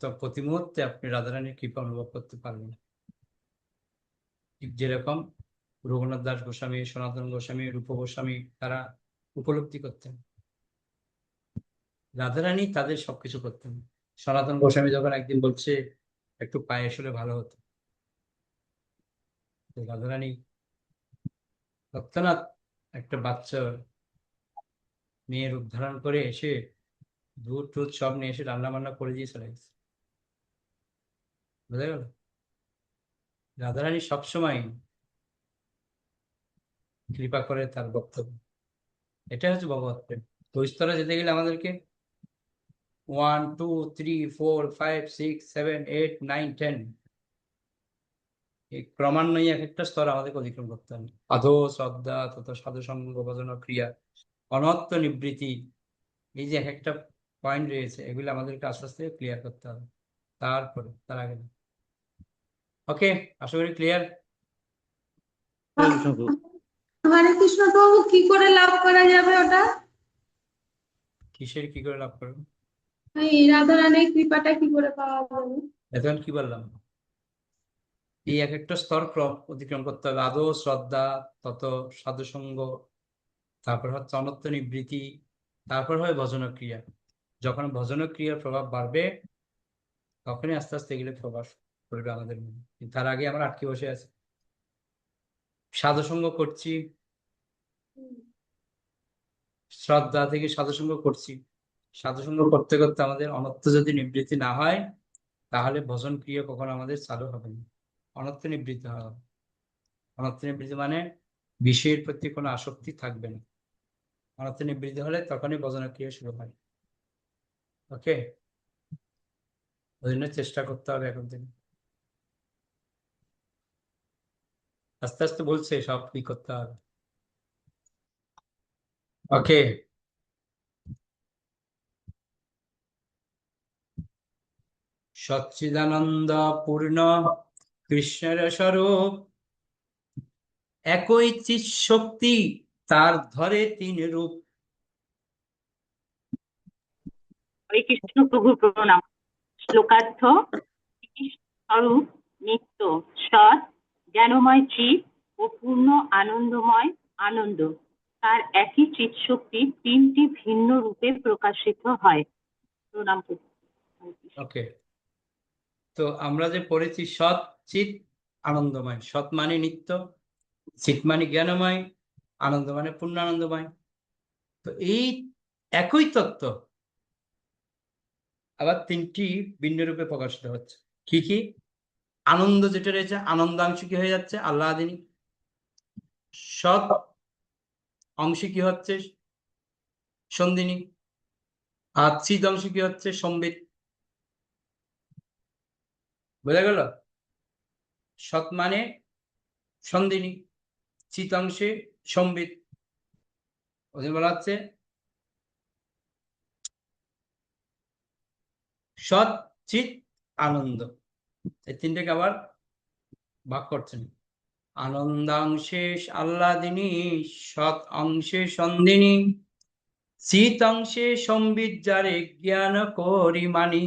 তো প্রতি মুহূর্তে আপনি রাধারানীর কৃপা অনুভব করতে পারবেন। ঠিক যেরকম রঘুনাথ দাস গোস্বামী, সনাতন গোস্বামী, রূপ গোস্বামী তারা উপলব্ধি করতেন, রাধারানী তাদের সবকিছু করতেন। সনাতন গোস্বামী যখন একদিন বলছে একটু পায়েস হলে ভালো হতো, তো রাধারানী তৎক্ষণাৎ একটা বাচ্চা মেয়ের উদ্ধারণ করে এসে দুধ টুধ সব নিয়ে এসে রান্না বান্না করে দিয়ে চলে গেছে। বুঝা গেল? রাধারানী সবসময় কৃপা করে তার বক্তব্য। এটা হচ্ছে ভগবত প্রেম। তো ওই স্তরে যেতে গেলে আমাদেরকে 1 2 3 4 5 6 7 8 9 10 এই ক্রমান্বয়ে এক একটা স্তর আমাদেরকে অতিক্রম করতে হবে। আদৌ শ্রদ্ধা তথা সাধু সঙ্গ ভজন ক্রিয়া অনত্ব নিবৃত্তি, এই যে এক একটা পয়েন্ট রয়েছে এগুলো আমাদেরকে আস্তে আস্তে ক্লিয়ার করতে হবে, তারপরে তার আগে। ওকে, আশা করি ক্লিয়ার। হরে কৃষ্ণ প্রভু। হরে কৃষ্ণ প্রভু, কি করে লাভ করা যাবে ওটা? কিসের কি করে লাভ করবো? এই রাধারানীর কৃপাটা কি করে পাওয়া যাবে? এখন কি বললাম, এই এক একটা স্তর অতিক্রম করতে হবে। আদৌ শ্রদ্ধা, তত সাধুসঙ্গ, তারপর হচ্ছে অনত্ব নিবৃত্তি, তারপর হয় ভজন ক্রিয়া। যখন ভজন ক্রিয়ার প্রভাব বাড়বে তখনই আস্তে আস্তে এগুলো প্রকাশ করবে আমাদের মধ্যে। কিন্তু তার আগে আমরা আটকে বসে আছি, সাধুসঙ্গ করছি, শ্রদ্ধা থেকে সাধুসঙ্গ করছি, সাধুসঙ্গ করতে করতে আমাদের অনত্ব যদি নিবৃত্তি না হয় তাহলে ভজন ক্রিয়া কখনো আমাদের চালু হবে না। অনত্ব নিবৃত্তি হবে, অনত্ব নিবৃত্তি মানে বিষয়ের প্রতি কোনো আসক্তি থাকবে না। অনত্ব নিবৃত্তি হলে তখনই ভজন ক্রিয়া শুরু হয়। ওকে, ওই জন্য চেষ্টা করতে হবে এখন থেকে। আস্তে আস্তে বলছে সব কি করতে হবে। ওকে, সচ্চিদানন্দ পূর্ণ কৃষ্ণের স্বরূপ, একই চিৎ শক্তি তার ধরে তিন রূপ। হরে কৃষ্ণ প্রভু প্রণাম। শ্লোকার্থ: স্বরূপ নিত্য সৎ জ্ঞানময় চিৎ ও পূর্ণ আনন্দময় আনন্দ, তার একই চিৎ শক্তি তিনটি ভিন্ন রূপে প্রকাশিত হয়। প্রণাম প্রভু। ওকে, তো আমরা যে পড়েছি সৎ চিৎ আনন্দময়। সৎ মানে নিত্য, চিৎ মানে জ্ঞানময়, আনন্দ মানে পূর্ণ আনন্দময়। তো এই একই তত্ত্ব আবার তিনটি ভিন্ন রূপে প্রকাশিত হচ্ছে। কি কি? আনন্দ যেটা রয়েছে, আনন্দাংশ কি হয়ে যাচ্ছে? আল্লাদিনী। সৎ অংশ কি হচ্ছে? সন্দিনী। আর চিৎ অংশ কি হচ্ছে? সম্বিত। বোঝা গেল? সৎ মানে সন্দিনী, চিৎ অংশে সম্বিত। ওদের বলা হচ্ছে সৎ, চিৎ, আনন্দ। এই তিনটাকে আবার ভাগ করছেন। আনন্দাংশে আহ্লাদিনী, সৎ অংশে সন্দিনী, চিৎ অংশে সম্বিত যারে জ্ঞান করি মানি।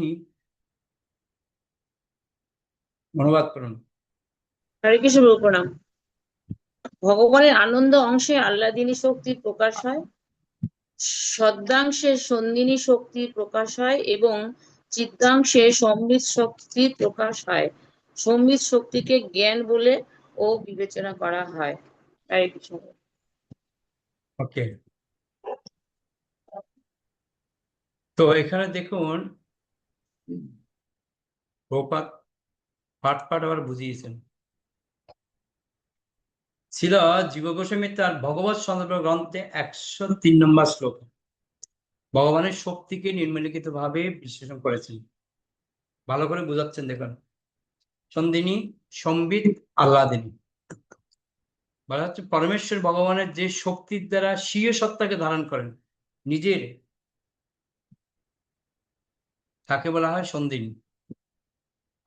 অনুবাদ করুন। হরে কৃষ্ণ প্রভু প্রণাম। ভগবানের আনন্দ অংশে আহ্লাদিনী শক্তির প্রকাশ হয়, সদ্যাংশে সন্দিনী শক্তির প্রকাশ হয় এবং চিত্তাংশে সম্বিত শক্তির প্রকাশ হয়। সম্বিত শক্তিকে জ্ঞান বলে ও বিবেচনা করা হয়। হরে কৃষ্ণ। ওকে, তো এখানে দেখুন প্রপাত পাঠ পাঠ আবার বুঝিয়েছেন। ছিল জীব গোস্বামী তার ভগবত সন্দর্ভ গ্রন্থে 103 নম্বর শ্লোক ভগবানের শক্তিকে নিম্নলিখিত ভাবে বিশ্লেষণ করেছেন। ভালো করে বুঝাচ্ছেন দেখুন। সন্দিনী, সম্বিত, আহ্লাদিনী। বলা হচ্ছে পরমেশ্বর ভগবানের যে শক্তির দ্বারা স্বীয় সত্তাকে ধারণ করেন নিজের, তাকে বলা হয় সন্দিনী।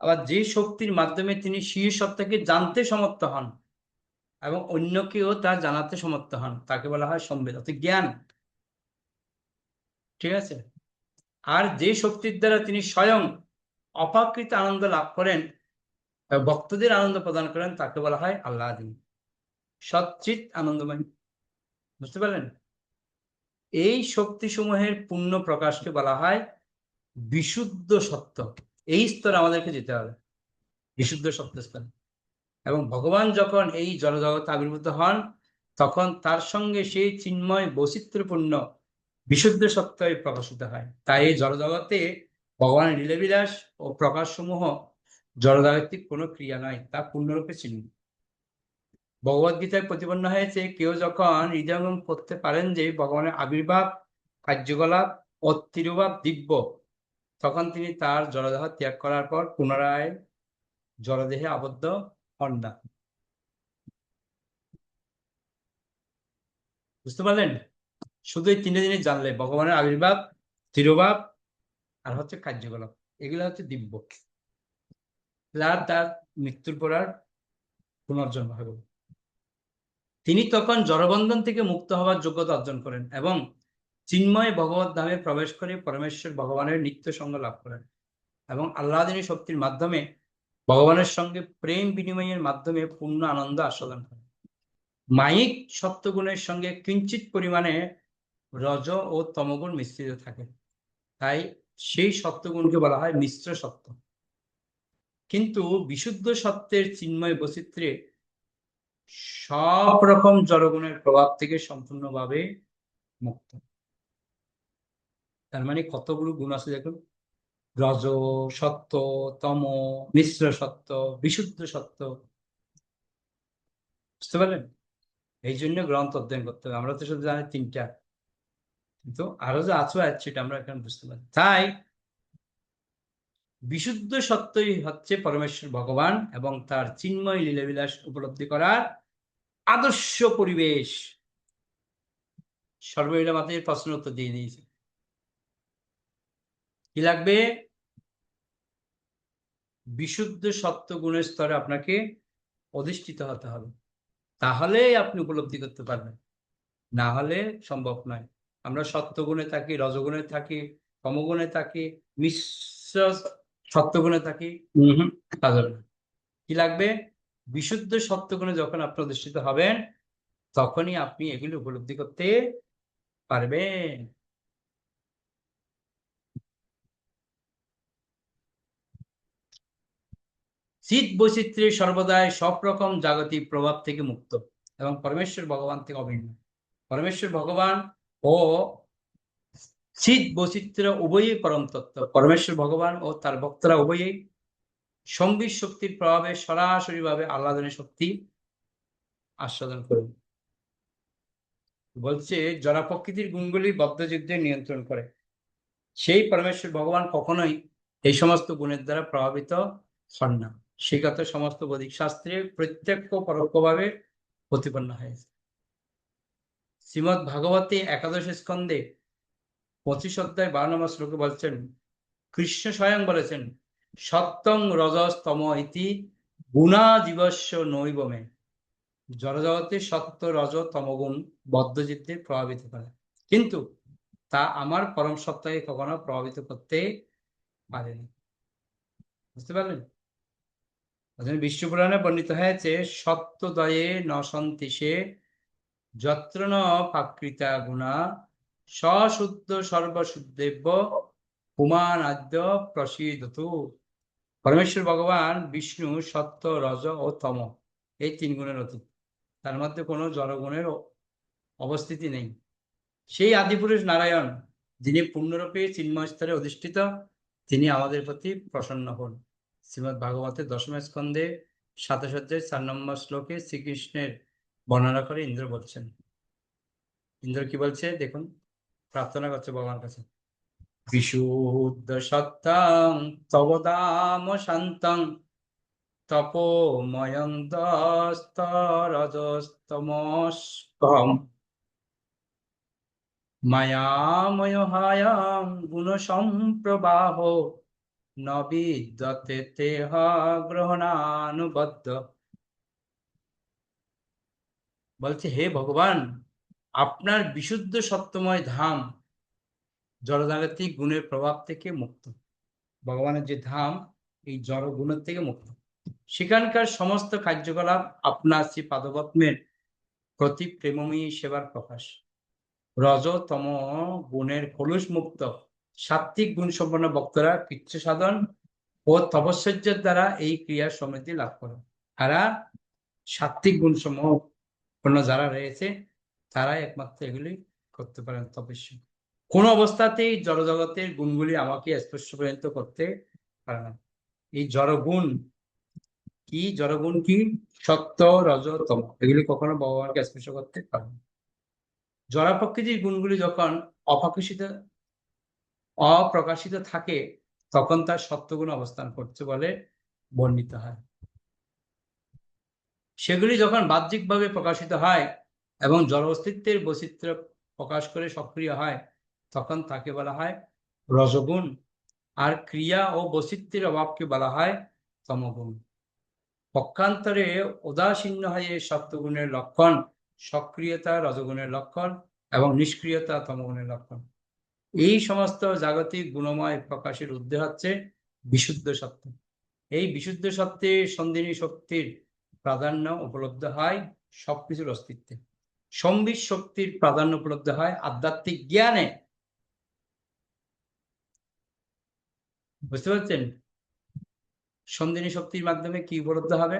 আবার যে শক্তির মাধ্যমে তিনি স্বীয় সত্তাকে জানতে সমর্থ হন এবং অন্যকেও তা জানাতে সমর্থ হন, তাকে বলা হয় সম্বিত, অর্থাৎ জ্ঞান। ঠিক আছে? আর যে শক্তির দ্বারা তিনি স্বয়ং অপাকৃত আনন্দ লাভ করেন, ভক্তদের আনন্দ প্রদান করেন, তাকে বলা হয় আহ্লাদিনী, সচ্চিৎ আনন্দময়। বুঝতে পারলেন? এই শক্তিসমূহের পূর্ণ প্রকাশকে বলা হয় বিশুদ্ধ সত্য। এই স্তরে আমাদেরকে যেতে হবে, বিশুদ্ধ সত্য স্তর। এবং ভগবান যখন এই জড়জগতে আবির্ভূত হন, তখন তার সঙ্গে সেই চিন্ময় বৈচিত্র্যপূর্ণ বিশুদ্ধ সত্যই প্রকাশিত হয়। তাই এই জড়জগতে ভগবানের লীলাবিলাস ও প্রকাশসমূহ জড়জাগতিক কোনো ক্রিয়া নয়, তা পূর্ণরূপে চিহ্ন। ভগবদ্গীতায় প্রতিপন্ন হয়েছে, কেউ যখন হৃদয়ঙ্গম করতে পারেন যে ভগবানের আবির্ভাব, কার্যকলাপ ও তিরুভাব দিব্য, তখন তিনি তার জড়দেহ ত্যাগ করার পর পুনরায় জড়দেহে আবদ্ধ হন না। বুঝতে পারলেন? শুধু এই তিনটে জিনিস জানলে, ভগবানের আবির্ভাব, তিরোভাব আর হচ্ছে কার্যকলাপ, এগুলো হচ্ছে দিব্য। আর তার মৃত্যুর পর আর পুনর্জন্ম হবে। তিনি তখন জড়বন্ধন থেকে মুক্ত হওয়ার যোগ্যতা অর্জন করেন এবং চিন্ময় ভগবত ধামে প্রবেশ করে পরমেশ্বর ভগবানের নিত্য সঙ্গ লাভ করেন এবং আহ্লাদিনী শক্তির মাধ্যমে ভগবানের সঙ্গে প্রেম বিনিময়ের মাধ্যমে পূর্ণ আনন্দ আস্বাদন করেন। মায়িক সত্যগুণের সঙ্গে কিঞ্চিত পরিমাণে রজ ও তমগুণ মিশ্রিত থাকে, তাই সেই সত্যগুণকে বলা হয় মিশ্র সত্য। কিন্তু বিশুদ্ধ সত্যের চিন্ময় বৈচিত্র্যে সব রকম জড়গুণের প্রভাব থেকে সম্পূর্ণভাবে মুক্ত। তার মানে কতগুলো গুণ আছে দেখুন, রজ, সত্য, তম, মিশ্র সত্য, বিশুদ্ধ সত্য। বুঝতে পারলেন? এই জন্য গ্রন্থ অধ্যয়ন করতে হবে। আমরা তো শুধু জানি তিনটা, কিন্তু আরো যে আছে সেটা আমরা এখন বুঝতে পারি। তাই বিশুদ্ধ সত্যই হচ্ছে পরমেশ্বর ভগবান এবং তার চিন্ময় লীলাবিলাস উপলব্ধি করার আদর্শ পরিবেশ। সর্বলীলা মাতের প্রশ্ন উত্তর দিয়ে দিয়েছে। কি লাগবে? বিশুদ্ধ সত্য গুণের স্তরে আপনাকে অধিষ্ঠিত হতে হবে, তাহলে আপনি উপলব্ধি করতে পারবেন, না হলে সম্ভব নয়। আমরা সত্যগুণে থাকি, রজগুণে থাকি, তমগুণে থাকি, মিশ্র সত্যগুণে থাকি। কি লাগবে? বিশুদ্ধ সত্যগুণে যখন আপনি অধিষ্ঠিত হবেন, তখনই আপনি এগুলি উপলব্ধি করতে পারবেন। চিৎ বৈচিত্র্যে সর্বদাই সব রকম জাগতিক প্রভাব থেকে মুক্ত এবং পরমেশ্বর ভগবান থেকে অভিন্ন। পরমেশ্বর ভগবান ও চিৎ বৈচিত্র্য উভয়ই পরম তত্ত্ব। পরমেশ্বর ভগবান ও তার ভক্তরা উভয়ই সম্বিত শক্তির প্রভাবে সরাসরি ভাবে আহ্লাদনের শক্তি আস্বাদন করুন। বলছে জড় প্রকৃতির গুণগুলি বদ্ধযুদ্ধে নিয়ন্ত্রণ করে। সেই পরমেশ্বর ভগবান কখনোই এই সমস্ত গুণের দ্বারা প্রভাবিত হন না। সেই কথা সমস্ত বৈদিক শাস্ত্রে প্রত্যক্ষ পরোক্ষভাবে প্রতিপন্ন হয়েছে। শ্রীমৎ ভাগবতী একাদশ স্কন্ধে 25 অধ্যায় 12 নম্বর শ্লোকে বলছেন, কৃষ্ণ স্বয়ং বলেছেন, সত্যং রজস্তম ইতি গুণা জীবস্য নৈবমে। জড়জগতে সত্য রজ তমগুণ বদ্ধচিত্তে প্রভাবিত করে, কিন্তু তা আমার পরম সত্তাকে কখনো প্রভাবিত করতে পারেনি। বুঝতে পারলেন? বিষ্ণু পুরাণে বর্ণিত হয়েছে, সত্যদয়ে ন সন্তি সে যত্র ন প্রাকৃতা গুণা সশুদ্ধ সর্বশুদ্ধেব্য পুমান আদ্য প্রসিদতু। পরমেশ্বর ভগবান বিষ্ণু সত্য, রজ ও তম এই 3 গুণের অতীত। তার মধ্যে কোনো জড়গুণের অবস্থিতি নেই। সেই আদিপুরুষ নারায়ণ, যিনি পূর্ণরূপে চিন্ময় স্তরে অধিষ্ঠিত, তিনি আমাদের প্রতি প্রসন্ন হন। শ্রীমদ্ ভাগবতের 10ম স্কন্ধে 27 অধ্যায় 4 নম্বর শ্লোকে শ্রীকৃষ্ণের বর্ণনা করে ইন্দ্র বলছেন। ইন্দ্র কি বলছে দেখুন, প্রার্থনা করছে ভগবানের কাছে, বিশুদ্ধ সত্তাং তব দাম শান্তং তপোময়ং দস্তরজস্তমস্কম মায়াময় হায়াং গুণ সম্প্রবাহ ন বিদ্যতে তেহ গ্রহণানুবদ্ধ। বলছে, হে ভগবান, আপনার বিশুদ্ধ সত্যময় ধাম জড়জাগতিক গুণের প্রভাব থেকে মুক্ত। ভগবানের যে ধাম, এই জড় গুণের থেকে মুক্ত। সেখানকার সমস্ত কার্যকলাপ আপনার শ্রী পাদপদ্মের প্রতি প্রেমময়ী সেবার প্রকাশ। রজ তম গুণের কলুষ মুক্ত সাত্ত্বিক গুণ সম্পন্ন ভক্তরা কৃচ্ছ সাধন ও তপশ্চর্যের দ্বারা এই ক্রিয়ার সমৃদ্ধি লাভ করে। তারা সাত্ত্বিক গুণ সম্পন্ন যারা রয়েছে, তারাই একমাত্র এগুলি করতে পারেন তপস্যা। কোন অবস্থাতেই জড়জগতের গুণগুলি আমাকে স্পর্শ পর্যন্ত করতে পারে না। এই জড়গুণ কি? জড়গুণ কি? সত্য, রজ, তম, এগুলি কখনো ভগবানকে স্পর্শ করতে পারে না। জড় প্রকৃতির গুণগুলি যখন অপ্রকাশিত থাকে, তখন তার সত্যগুণ অবস্থান করছে বলে বর্ণিত হয়। সেগুলি যখন বাহ্যিকভাবে প্রকাশিত হয় এবং জড় অস্তিত্বের বৈচিত্র্য প্রকাশ করে সক্রিয় হয়, তখন তাকে বলা হয় রজগুণ। আর ক্রিয়া ও বৈচিত্র্যের অভাবকে বলা হয় তমগুণ। পক্ষান্তরে উদাসীন্য হয়ে সত্যগুণের লক্ষণ, সক্রিয়তা রজগুণের লক্ষণ এবং নিষ্ক্রিয়তা তমগুণের লক্ষণ। এই সমস্ত জাগতিক গুণময় প্রকাশের ঊর্ধ্বে হচ্ছে বিশুদ্ধ সত্য। এই বিশুদ্ধ সত্যে সন্ধিনী শক্তির প্রাধান্য উপলব্ধ হয় সবকিছুর অস্তিত্বে। সম্বিত শক্তির প্রাধান্য উপলব্ধ হয় আধ্যাত্মিক জ্ঞানে। বুঝতে পারছেন? সন্ধিনী শক্তির মাধ্যমে কি উপলব্ধ হবে?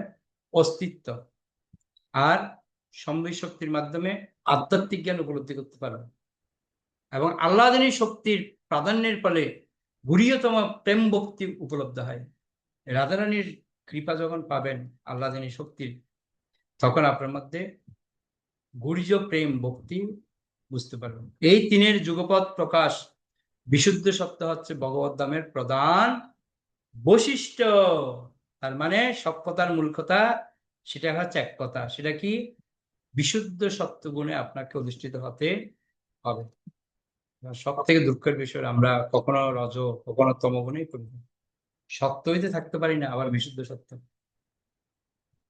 অস্তিত্ব। আর সম্বিত শক্তির মাধ্যমে আধ্যাত্মিক জ্ঞান উপলব্ধি করতে পারবে। এবং আহ্লাদিনী শক্তির প্রাধান্যের ফলে গুরীয়তম প্রেম ভক্তি উপলব্ধ হয়। রাধারানীর কৃপা যখন পাবেন আহ্লাদিনী শক্তির, তখন আপনার মধ্যে গুরীজ প্রেম ভক্তি বুঝতে পারবেন। এই 3-এর যুগপৎ প্রকাশ বিশুদ্ধ সত্য হচ্ছে ভগবত ধামের প্রধান বৈশিষ্ট্য। তার মানে সব কথার মূল কথা সেটা হচ্ছে এক কথা, সেটা কি? বিশুদ্ধ সত্য গুণে আপনাকে অধিষ্ঠিত হতে হবে। সব থেকে দুঃখের বিষয়, আমরা কখনো রজ কখনো তমগুণেই করি, সত্য হইতে থাকতে পারি না, আবার বিশুদ্ধ সত্য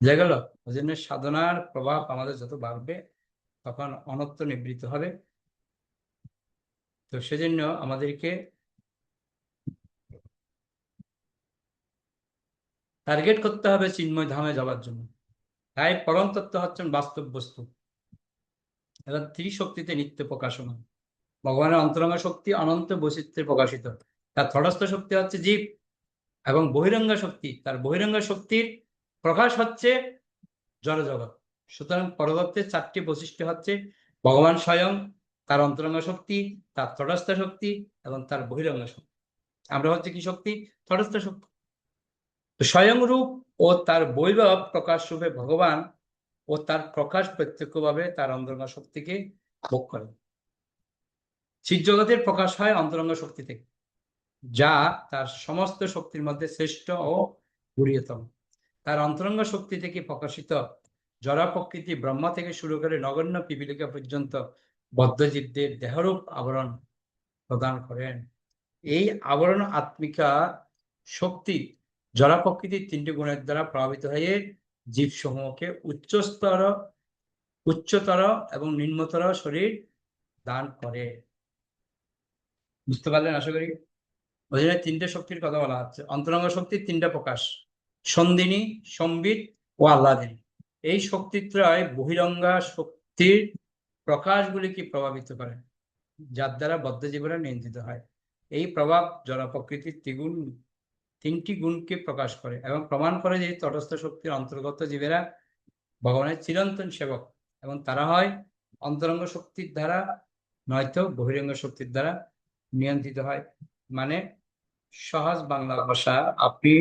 বুঝা গেল। ওই জন্য সাধনার প্রভাব আমাদের যত বাড়বে, তখন অনত্ব নিবৃত্ত হবে। তো সেজন্য আমাদেরকে টার্গেট করতে হবে চিন্ময় ধামে যাওয়ার জন্য। তাই পরম তত্ত্ব হচ্ছেন বাস্তব বস্তু। এরা ত্রিশক্তিতে নিত্য প্রকাশমান। ভগবানের অন্তরঙ্গ শক্তি অনন্ত বৈচিত্র্যে প্রকাশিত। তার তটস্থ শক্তি হচ্ছে জীব, এবং বহিরঙ্গ শক্তি, তার বহিরঙ্গ শক্তির প্রকাশ হচ্ছে জড়জগৎ। সুতরাং পরবর্তী 4টি বৈশিষ্ট্য হচ্ছে ভগবান স্বয়ং, তার অন্তরঙ্গ শক্তি, তার তটস্থ শক্তি এবং তার বহিরঙ্গ শক্তি। আমরা হচ্ছে কি শক্তি? তটস্থ শক্তি। তো স্বয়ং রূপ ও তার বৈভব প্রকাশ রূপে ভগবান ও তার প্রকাশ প্রত্যক্ষভাবে তার অন্তরঙ্গ শক্তিকে ভোগ করে। চিৎজগতের প্রকাশ হয় অন্তরঙ্গ শক্তি থেকে, যা তার সমস্ত শক্তির মধ্যে শ্রেষ্ঠ ও গুরুতম। তার অন্তরঙ্গ শক্তি থেকে প্রকাশিত জড় প্রকৃতি ব্রহ্মা থেকে শুরু করে নগণ্য পিপীলিকা পর্যন্ত বদ্ধজীবদের দেহরূপ আবরণ প্রদান করেন। এই আবরণ আত্মিকা শক্তি জড় প্রকৃতির 3টি গুণের দ্বারা প্রভাবিত হয়ে জীবসমূহকে উচ্চতর এবং নিম্নতর শরীর দান করে। বুঝতে পারলেন আশা করি? ওই জন্য 3টে শক্তির কথা বলা হচ্ছে। অন্তরঙ্গ শক্তির 3টা প্রকাশ: সন্দিনী, সম্বিত ও আহ্লাদিনী। এই শক্তিত্রয় বহিরঙ্গা শক্তির প্রকাশগুলিকে প্রভাবিত করে, যার দ্বারা বদ্ধজীবরা নিয়ন্ত্রিত হয়। এই প্রভাব জড় প্রকৃতির 3টি গুণকে প্রকাশ করে এবং প্রমাণ করে যে তটস্থ শক্তির অন্তর্গত জীবেরা ভগবানের চিরন্তন সেবক এবং তারা হয় অন্তরঙ্গ শক্তির দ্বারা নয়তো বহিরঙ্গ শক্তির দ্বারা নিয়ন্ত্রিত হয়। মানে সহজ বাংলা ভাষা, আপনি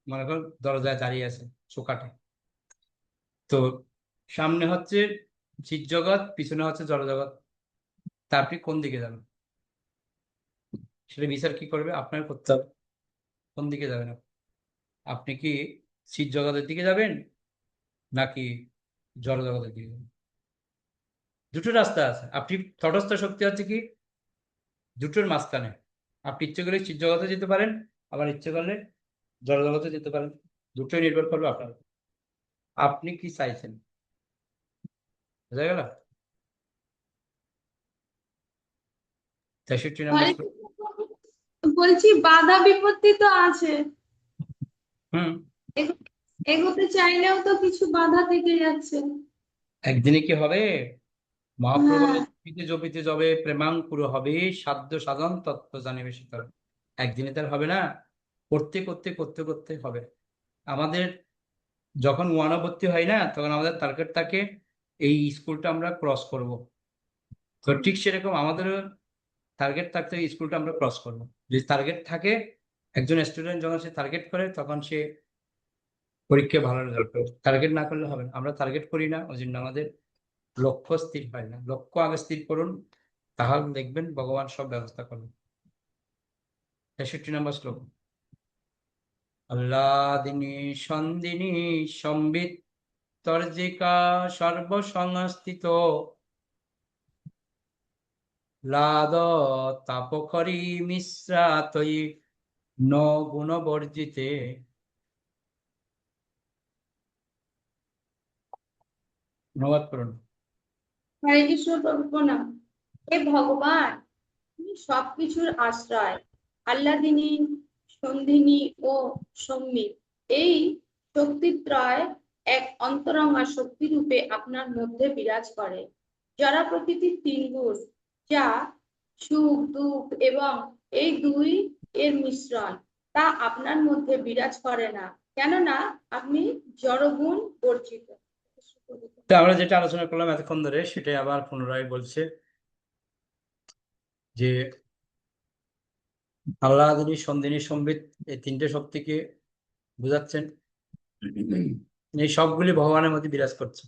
মনে করেন দরজায় দাঁড়িয়ে আছে চৌকাঠে, তো সামনে হচ্ছে চিৎজগৎ, পিছনে হচ্ছে জড়জগৎ, তা আপনি কোন দিকে যাবেন সেটা বিচার কি করবে? আপনার করতে হবে। কোন দিকে যাবেন আপনি? কি চিৎজগতের দিকে যাবেন নাকি জড়জগতের দিকে যাবেন? দুটো রাস্তা আছে। আপনি তটস্থ শক্তি হচ্ছে কি দুটোর মাঝখানে। আপনি ইচ্ছে করলে চিৎজগতে যেতে পারেন, আবার ইচ্ছে করলে জড়জগতে যেতে পারেন। দুটোই নির্ভর করবে আপনার, আপনি কি চাইছেন। বোঝা গেল? 63 নম্বর হরে শ্লোক। কৃষ্ণ প্রভু, বলছি বাধা বিপত্তি তো আছে, হুম এগোতে চাইলেও তো কিছু বাধা থেকে যাচ্ছে। একদিনে কি হবে? মহাপ্রভু হ্যাঁ, জপিতে জপিতে যবে প্রেমাঙ্কুর হবে, সাধ্য সাধন তত্ত্ব জানিবে শীতল। একদিনে তার হবে না, করতে করতে করতে করতে হবে। আমাদের যখন ওয়ানবর্তী হয় না, তখন আমাদের টার্গেট থাকে এই স্কুলটা আমরা ক্রস করব। তো ঠিক সেরকম আমাদেরও টার্গেট থাকতে এই স্কুলটা আমরা ক্রস করবো। যদি টার্গেট থাকে, একজন স্টুডেন্ট যখন সে টার্গেট করে তখন সে পরীক্ষায় ভালো রেজাল্ট করে। টার্গেট না করলে হবে না। আমরা টার্গেট করি না, ওই জন্য আমাদের লক্ষ্য স্থির হয় না। লক্ষ্য আগে স্থির করুন, তাহলে দেখবেন ভগবান সব ব্যবস্থা করবেন। 63 নম্বর শ্লোক। আহ্লাদিনী সন্দিনী সম্বিত তর্জিকা সর্বসংস্থিত লাদ তাপকরি মিশ্রা তৈ ন গুণবর্জিতে। অনুবাদ করুন। হরে কৃষ্ণ প্রভু প্রণাম। হে ভগবান, তুমি সবকিছুর আশ্রয়। আহ্লাদিনী, সন্ধিনী ও সম্মিত, এই শক্তিত্রয় এক অন্তরঙ্গা শক্তি রূপে আপনার মধ্যে বিরাজ করে। জড় প্রকৃতির 3 গুণ, যা সুখ দুঃখ এবং এই দুই এর মিশ্রণ, তা আপনার মধ্যে বিরাজ করে না, কেননা আপনি জড়গুণ বর্জিত। তো আমরা যেটা আলোচনা করলাম এতক্ষণ ধরে, সেটাই আবার পুনরায় বলছে যে আহ্লাদিনী সন্দিনী সম্বিত এই 3টে শক্তিকে বোঝাচ্ছেন। এই সবগুলি ভগবানের মধ্যে বিরাজ করছে।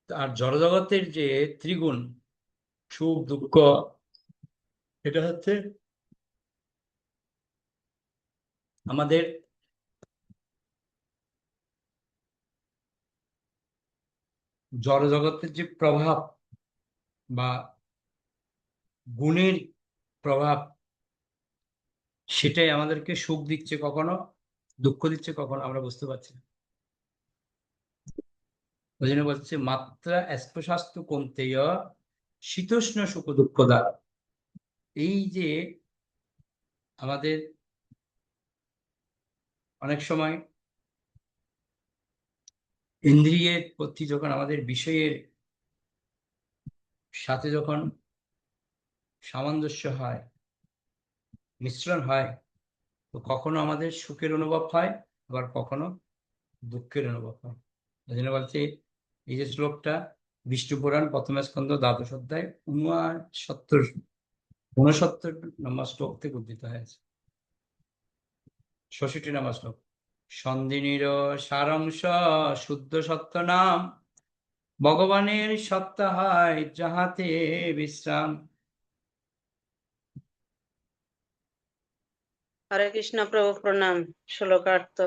আর জড়জগতের যে ত্রিগুণ, সুখ দুঃখ, এটা হচ্ছে আমাদের জড়জগতের যে প্রভাব বা গুণের প্রভাব, সেটাই আমাদেরকে সুখ দিচ্ছে, কখনো দুঃখ দিচ্ছে, কখনো আমরা বুঝতে পারছি না। ওই জন্য বলছে মাত্রা স্পশাস্তু কন্তেয় শীতোষ্ণ সুখ দুঃখদা। এই যে আমাদের অনেক সময় ইন্দ্রিয়ের প্রতি যখন আমাদের বিষয়ের সাথে যখন সামঞ্জস্য হয়, মিশ্রণ হয়, তো কখনো আমাদের সুখের অনুভব হয়, আবার কখনো দুঃখের অনুভব হয়। এই জন্য বলছি, এই যে শ্লোকটা বিষ্ণু পুরাণ প্রথম স্কন্ধ দ্বাদশ অধ্যায় 69 নম্বর শ্লোক থেকে উদ্ধৃত হয়েছে। 66 নম্বর শ্লোক। সন্ধিনীর সারাংশ শুদ্ধ সত্য নাম, ভগবানের সত্তা হয় যাহাতে বিশ্রাম। হরে কৃষ্ণ প্রভু প্রণাম। শ্লোকার্থ।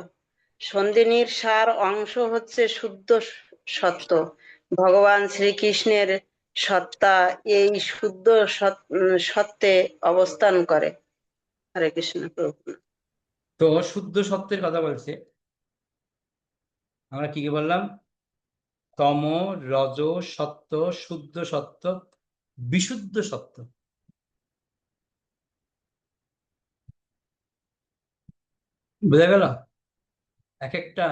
সন্ধিনীর সার অংশ হচ্ছে শুদ্ধ সত্য। ভগবান শ্রীকৃষ্ণের সত্তা এই শুদ্ধ সত্ত্বে অবস্থান করে। হরে কৃষ্ণ প্রভু প্রণাম। তো শুদ্ধ সত্যের কথা বলছে, আমরা কি কি বললাম? তম, রজ, সত্য, শুদ্ধ সত্য, বিশুদ্ধ সত্য। বোঝা গেল? এক একটা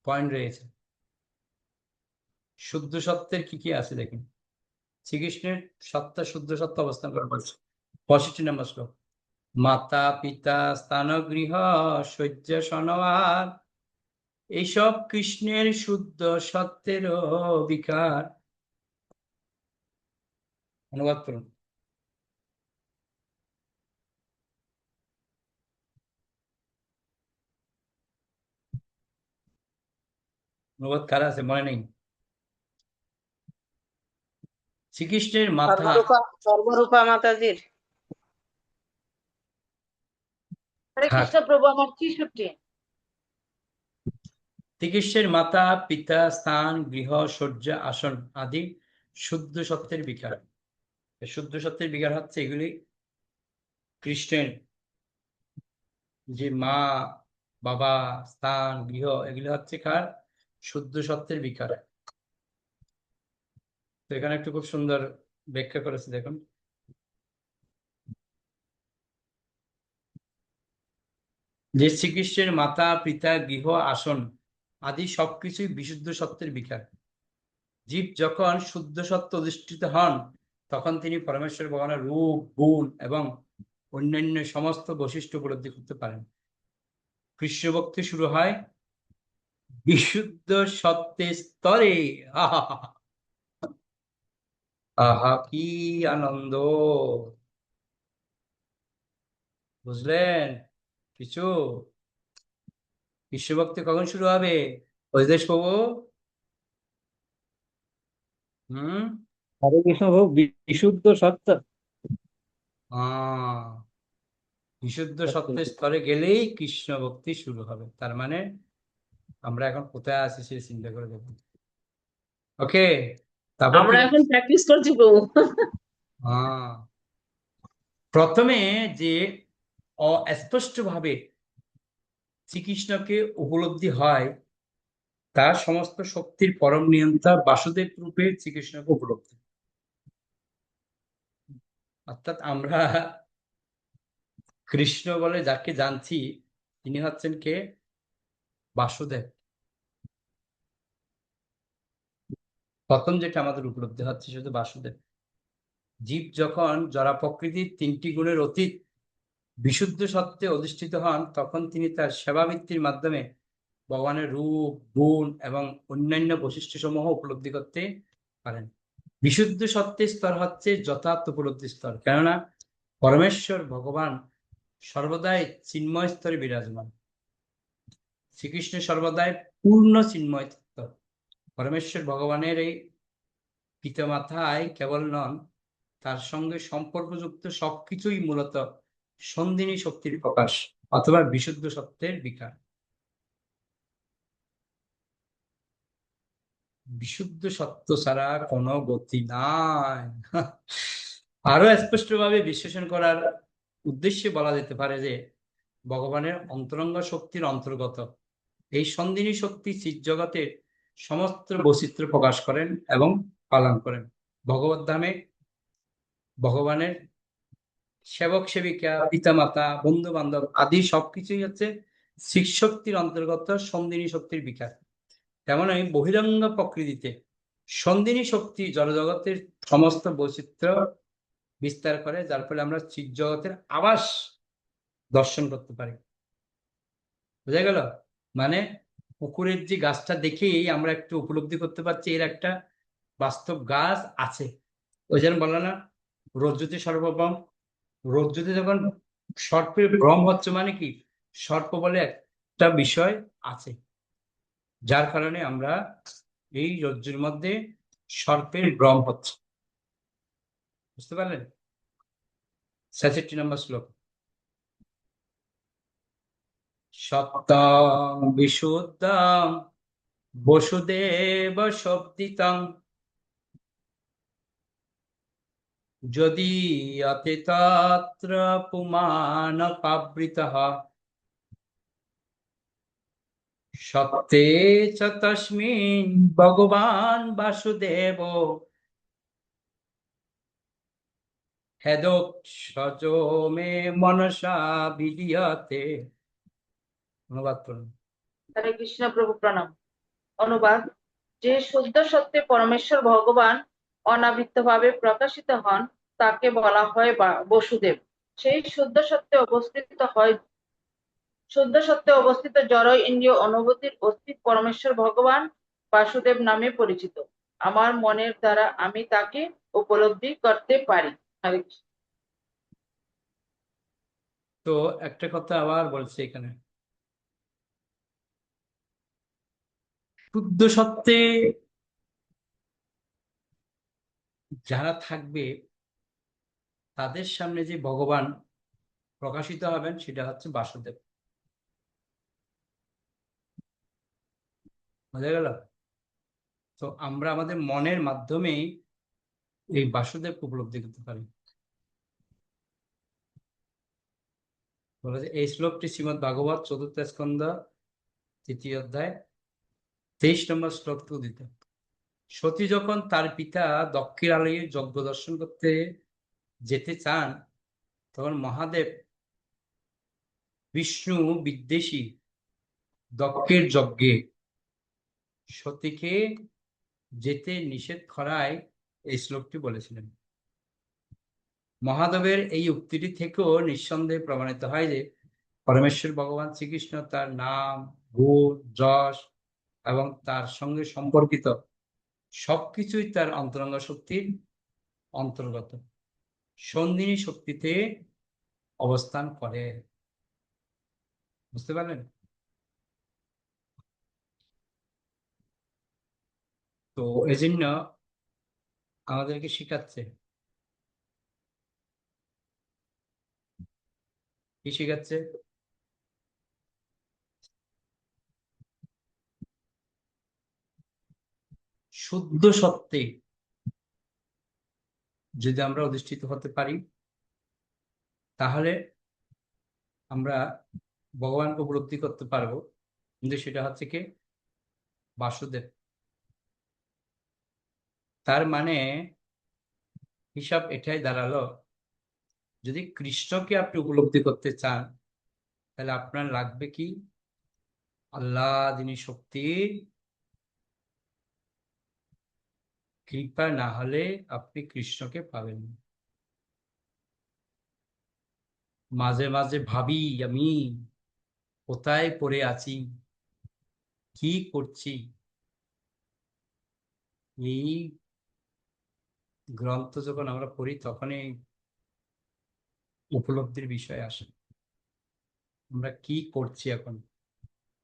পয়েন্ট রয়েছে। শুদ্ধ সত্যের কি কি আছে দেখুন। শ্রীকৃষ্ণের সত্তা শুদ্ধ সত্য অবস্থান করে বলছে 65 নম্বর শ্লোক। মাতা পিতা স্থান গৃহ শয্যা সনবার, এইসব কৃষ্ণের শুদ্ধ সত্যের বিকার। অনুবাদ করুন। অনুবাদ কারা আছে মনে নেই? শ্রীকৃষ্ণের মাথা, সর্বরূপা মাতাজির। হরে থাক। কৃষ্ণ প্রভু, আমার 63। শ্রীকৃষ্ণের মাতা পিতা স্থান গৃহ শয্যা আসন আদি শুদ্ধ সত্যের বিকার। শুদ্ধ সত্যের বিকার হচ্ছে এগুলি কৃষ্ণের যে মা বাবা স্থান গৃহ, এগুলি হচ্ছে কার? শুদ্ধ সত্যের বিকার। তো এখানে একটু খুব সুন্দর ব্যাখ্যা করেছে দেখুন। যে শ্রীকৃষ্ণের মাতা পিতা গৃহ আসন আদি সবকিছুই বিশুদ্ধ সত্যের বিকার। জীব যখন শুদ্ধ সত্য অধিষ্ঠিত হন, তখন তিনি পরমেশ্বর ভগবানের রূপ, গুণ এবং অন্যান্য সমস্ত বৈশিষ্ট্য উপলব্ধি করতে পারেন। কৃষ্ণ ভক্তি শুরু হয় বিশুদ্ধ সত্যের স্তরে। আহা আহা, কি আনন্দ! বুঝলেন কিছু? কৃষ্ণ ভক্তি কখন শুরু হবে অজিতেশ বাবু? হরে কৃষ্ণ প্রভু, বিশুদ্ধ সত্য। বিশুদ্ধ সত্যের স্তরে গেলেই কৃষ্ণ ভক্তি শুরু হবে। তার মানে আমরা এখন কোথায় আছি সে চিন্তা করে দেখুন। ওকে, তারপর আমরা এখন প্র্যাকটিস করছি প্রভু। প্রথমে যে অস্পষ্টভাবে শ্রীকৃষ্ণকে উপলব্ধি হয়, তার সমস্ত শক্তির পরম নিয়ন্ত্রণ বাসুদেব রূপে শ্রীকৃষ্ণকে উপলব্ধি। অর্থাৎ আমরা কৃষ্ণ বলে যাকে জানছি, তিনি হচ্ছেন কে? বাসুদেব। প্রথম যেটা আমাদের উপলব্ধি হচ্ছে শুধু বাসুদেব। জীব যখন জড়া প্রকৃতির 3টি গুণের অতীত বিশুদ্ধ সত্ত্বে অধিষ্ঠিত হন, তখন তিনি তার সেবাবৃত্তির মাধ্যমে ভগবানের রূপ, গুণ এবং অন্যান্য বৈশিষ্ট্য সমূহ উপলব্ধি করতে পারেন। বিশুদ্ধ সত্যের স্তর হচ্ছে যথার্থ উপলব্ধির স্তর, কেননা পরমেশ্বর ভগবান সর্বদাই চিন্ময় স্তরে বিরাজমান। শ্রীকৃষ্ণ সর্বদাই পূর্ণ চিন্ময় তত্ত্ব। পরমেশ্বর ভগবানের এই পিতামাতায় কেবল নন, তার সঙ্গে সম্পর্কযুক্ত সবকিছুই মূলত সন্ধিনী শক্তির প্রকাশ অথবা বিশুদ্ধ সত্যের বিকার। বিশুদ্ধ সত্য ছাড়া কোনো গতি নাই। আরো স্পষ্টভাবে বিশ্লেষণ করার উদ্দেশ্যে বলা যেতে পারে যে ভগবানের অন্তরঙ্গ শক্তির অন্তর্গত এই সন্ধিনী শক্তি চিৎজগতের সমস্ত বৈচিত্র্য প্রকাশ করেন এবং পালন করেন। ভগবত ধামে ভগবানের সেবক সেবিকা, পিতামাতা, বন্ধু বান্ধব আদি সবকিছুই হচ্ছে শক্তির অন্তর্গত সন্ধিনী শক্তির বিকাশ। তেমনই বহিরঙ্গ প্রকৃতিতে সন্ধিনী শক্তি জড়জগতের সমস্ত বৈচিত্র্য বিস্তার করে, যার ফলে আমরা চিৎ জগতের আভাস দর্শন করতে পারি। বোঝা গেল? মানে পুকুরের যে গাছটা দেখেই আমরা একটু উপলব্ধি করতে পারছি এর একটা বাস্তব গাছ আছে। ওই জন্য বললো না রজ্জুতে সর্বভ্রম, রজ্জুতে যখন সর্পের ভ্রম হচ্ছে মানে কি সর্প বলে একটা বিষয় আছে, যার কারণে আমরা এই রজ্জুর মধ্যে সর্পের ভ্রম হচ্ছে। বুঝতে পারলেন? 66 নম্বর শ্লোক। সত্যং বিশুদ্ধং বসুদেব শব্দিতং যদি অতি তত্র পুমান পাবৃতঃ সত্যে চ তস্মিন ভগবান বাসুদেব হেদোক্ষজো মে মনসা বিলীয়তে। অনুবাদ করুন। হরে কৃষ্ণ প্রভু প্রণাম। অনুবাদ: যে শুদ্ধ সত্যে পরমেশ্বর ভগবান অনাবৃতভাবে প্রকাশিত হন তাকে বলা হয় বসুদেব। সেই শুদ্ধ সত্যে অবস্থিত জড় ইন্দ্রিয় অনুভূতির অস্তিত্ব পরমেশ্বর ভগবান বাসুদেব নামে পরিচিত। আমার মনের দ্বারা আমি তাকে উপলব্ধি করতে পারি। হরে কৃষ্ণ। তো একটা কথা আবার বলছে এখানে, শুদ্ধ সত্যে যারা থাকবে তাদের সামনে যে ভগবান প্রকাশিত হবেন সেটা হচ্ছে বাসুদেব। বোঝা গেল? তো আমরা আমাদের মনের মাধ্যমেই এই বাসুদেব উপলব্ধি করতে পারি। বলা যায় এই শ্লোকটি শ্রীমদ ভাগবত 4th স্কন্ধ 3য় অধ্যায় 23 নম্বর শ্লোক উদিত। সতী যখন তার পিতা দক্ষের আলয়ে যজ্ঞ দর্শন করতে যেতে চান তখন মহাদেব বিষ্ণু বিদ্বেষী দক্ষের যজ্ঞে সতীকে যেতে নিষেধ করায় এই শ্লোকটি বলেছিলেন। মহাদেবের এই উক্তিটি থেকেও নিঃসন্দেহে প্রমাণিত হয় যে পরমেশ্বর ভগবান শ্রীকৃষ্ণ তার নাম, গুণ, যশ এবং তার সঙ্গে সম্পর্কিত সবকিছুই তার অন্তরঙ্গ শক্তির অন্তর্গত সন্ধিনী শক্তিতে অবস্থান করে। বুঝতে পারলেন? তো এজন্য আমাদেরকে শিখাচ্ছে, কি শিখাচ্ছে? শুদ্ধ সত্যে যদি আমরা অধিষ্ঠিত হতে পারি তাহলে আমরা ভগবানকে উপলব্ধি করতে পারবো। কিন্তু সেটা হচ্ছে কি বাসুদেব। তার মানে হিসাব এটাই দাঁড়ালো, যদি কৃষ্ণকে আপনি উপলব্ধি করতে চান তাহলে আপনার লাগবে কি আল্লাহ যিনি শক্তির কৃপা না হলে আপনি কৃষ্ণকে পাবেন না। মাঝে মাঝে ভাবি আমি কোথায় পড়ে আছি, কি করছি। এই গ্রন্থ যখন আমরা পড়ি তখনই উপলব্ধির বিষয় আসে, আমরা কি করছি। এখন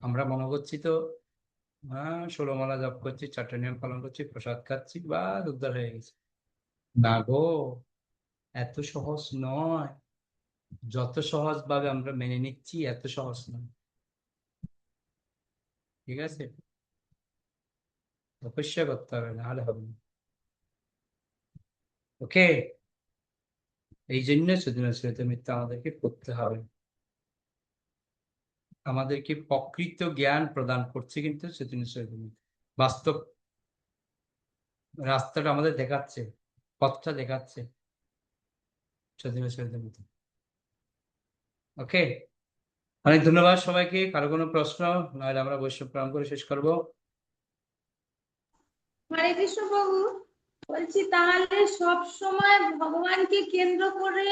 আমরা মনে করছি তো 16 মালা জপ করছি, 4টা নিয়ম পালন করছি, প্রসাদ খাচ্ছি বা উদ্ধার হয়ে গেছে। না গো, এত সহজ নয়। যত সহজ ভাবে আমরা মেনে নিচ্ছি এত সহজ নয়। ঠিক আছে? তপস্যা করতে হবে, না হলে হবে না। ওকে, এই জন্য সৃজনশীলতা মিথ্যা আমাদেরকে করতে হবে। আমাদেরকে প্রকৃত জ্ঞান প্রদান করছে কিন্তু সৃজনশীলতা মিথ্যা। বাস্তব রাস্তাটা আমাদের দেখাচ্ছে, পথটা দেখাচ্ছে সৃজনশীলতা মিথ্যা। ওকে, অনেক ধন্যবাদ সবাইকে। কারো কোনো প্রশ্ন নাহলে আমরা বৈষ্ণব প্রণাম করে শেষ করবো। হরে কৃষ্ণ প্রভু। বলছি তাহলে সব সময় ভগবানকে কেন্দ্র করে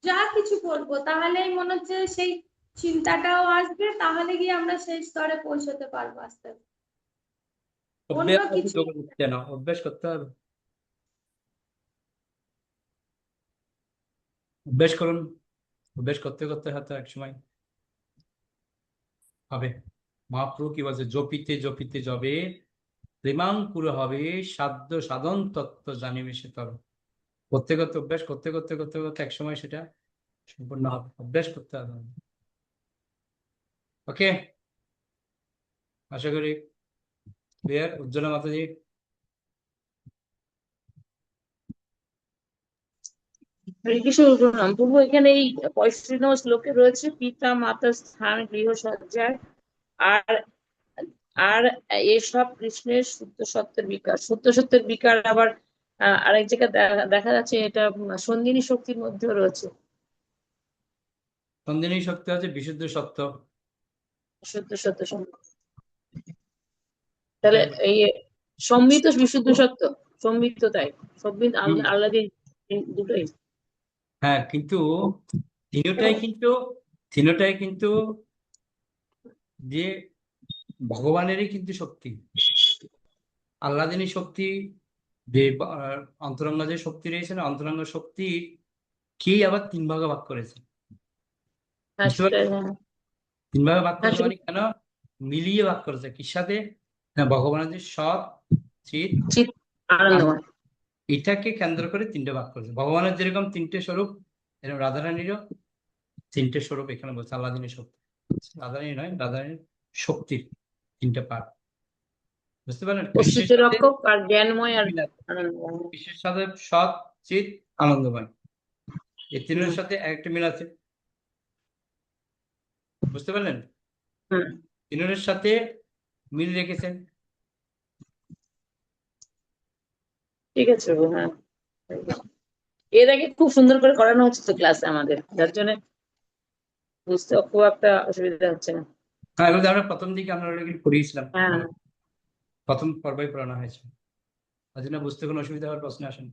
যা কিছু করবো তাহলেই মনে হচ্ছে সেই চিন্তাটাও আসবে, তাহলে গিয়ে আমরা সেই স্তরে পৌঁছতে পারবো আস্তে আস্তে। অন্য অভ্যাস কিছু করতে না, অভ্যাস করতে হবে। অভ্যাস করুন, অভ্যাস করতে করতে হয়তো এক সময় হবে। মহাপ্রভু কি বলছে, জপিতে জপিতে যবে প্রেমাঙ্কুর হবে, সাধ্য সাধন তত্ত্ব জানিবে সে তবে। করতে করতে অভ্যাস করতে করতে করতে করতে এক সময় সেটা সম্পূর্ণ হবে। অভ্যাস করতে হবে। ওকে, আশা করি ক্লিয়ার। উজ্জ্বলা মাতাজি। হরে কৃষ্ণ প্রণাম প্রভু। এখানে এই 35 শ্লোকে রয়েছে পিতা মাতার স্থান গৃহসজ্জায়, আর আর এসব কৃষ্ণের সত্য সত্যের বিকার। সত্য সত্যের বিকার আবার আরেক জায়গায় দেখা যাচ্ছে এটা সন্দিনী শক্তির মধ্যেও রয়েছে। সন্দিনী শক্তি আছে বিশুদ্ধ সত্য। সত্য সত্য সত্য। তাহলে এই সম্মিত বিশুদ্ধ সত্য, সম্মিত তাই সম্মিত আল্লাহ দুটোই। হ্যাঁ, কিন্তু তিনটাই কিন্তু যে ভগবানেরই কিন্তু শক্তি। আল্লাদিনী শক্তি, যে অন্তরঙ্গ যে শক্তি রয়েছে না, অন্তরঙ্গ শক্তি কি আবার 3 ভাগে ভাগ করেছে। বুঝতে পারছেন? 3 ভাগে ভাগ করেছে মানে কেন? মিলিয়ে ভাগ করেছে কির সাথে? না, ভগবানের যে সৎ চিৎ আনন্দময়, এটাকে কেন্দ্র করে 3টে ভাগ করেছে। ভগবানের যেরকম 3টে স্বরূপ, এরকম রাধারানীরও 3টে স্বরূপ এখানে বলছে। আল্লাদিনী শক্তি, রাধারানী নয়, রাধারানীর শক্তির 3টে পার্ট। বুঝতে পারলেন? অস্তিত্ব রক্ষক আর জ্ঞানময় আর আনন্দময়। বিশ্বের সাথে সৎ চিৎ আনন্দময়, এই তিনের সাথে একটা মিল আছে। বুঝতে পারলেন? তিনের সাথে মিল রেখেছেন। ঠিক আছে, হ্যাঁ। এর আগে খুব সুন্দর করে করানো হচ্ছে তো ক্লাসে আমাদের, যার জন্য বুঝতে খুব একটা অসুবিধা হচ্ছে না। হ্যাঁ, এগুলো আমরা প্রথম দিকে আমরা পড়িয়েছিলাম, হ্যাঁ, প্রথম পর্বই পড়ানো হয়েছে। তার জন্য বুঝতে কোনো অসুবিধা হওয়ার প্রশ্ন আসেন।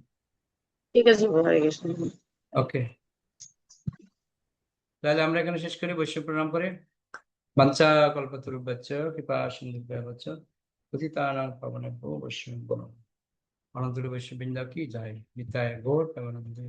ঠিক আছে, হরে কৃষ্ণ। ওকে, তাহলে আমরা এখানে শেষ করি। বৈষ্ণব প্রণাম করে বাঞ্ছা কল্পতরুভ্যশ্চ কৃপা সিন্ধুভ্যশ্চ পতিতানাং পাবনেভ্যো বৈষ্ণব অনন্তর বৈষ্ণব বৃন্দা কি যায়। নিতায় গৌর প্রেমানন্দে।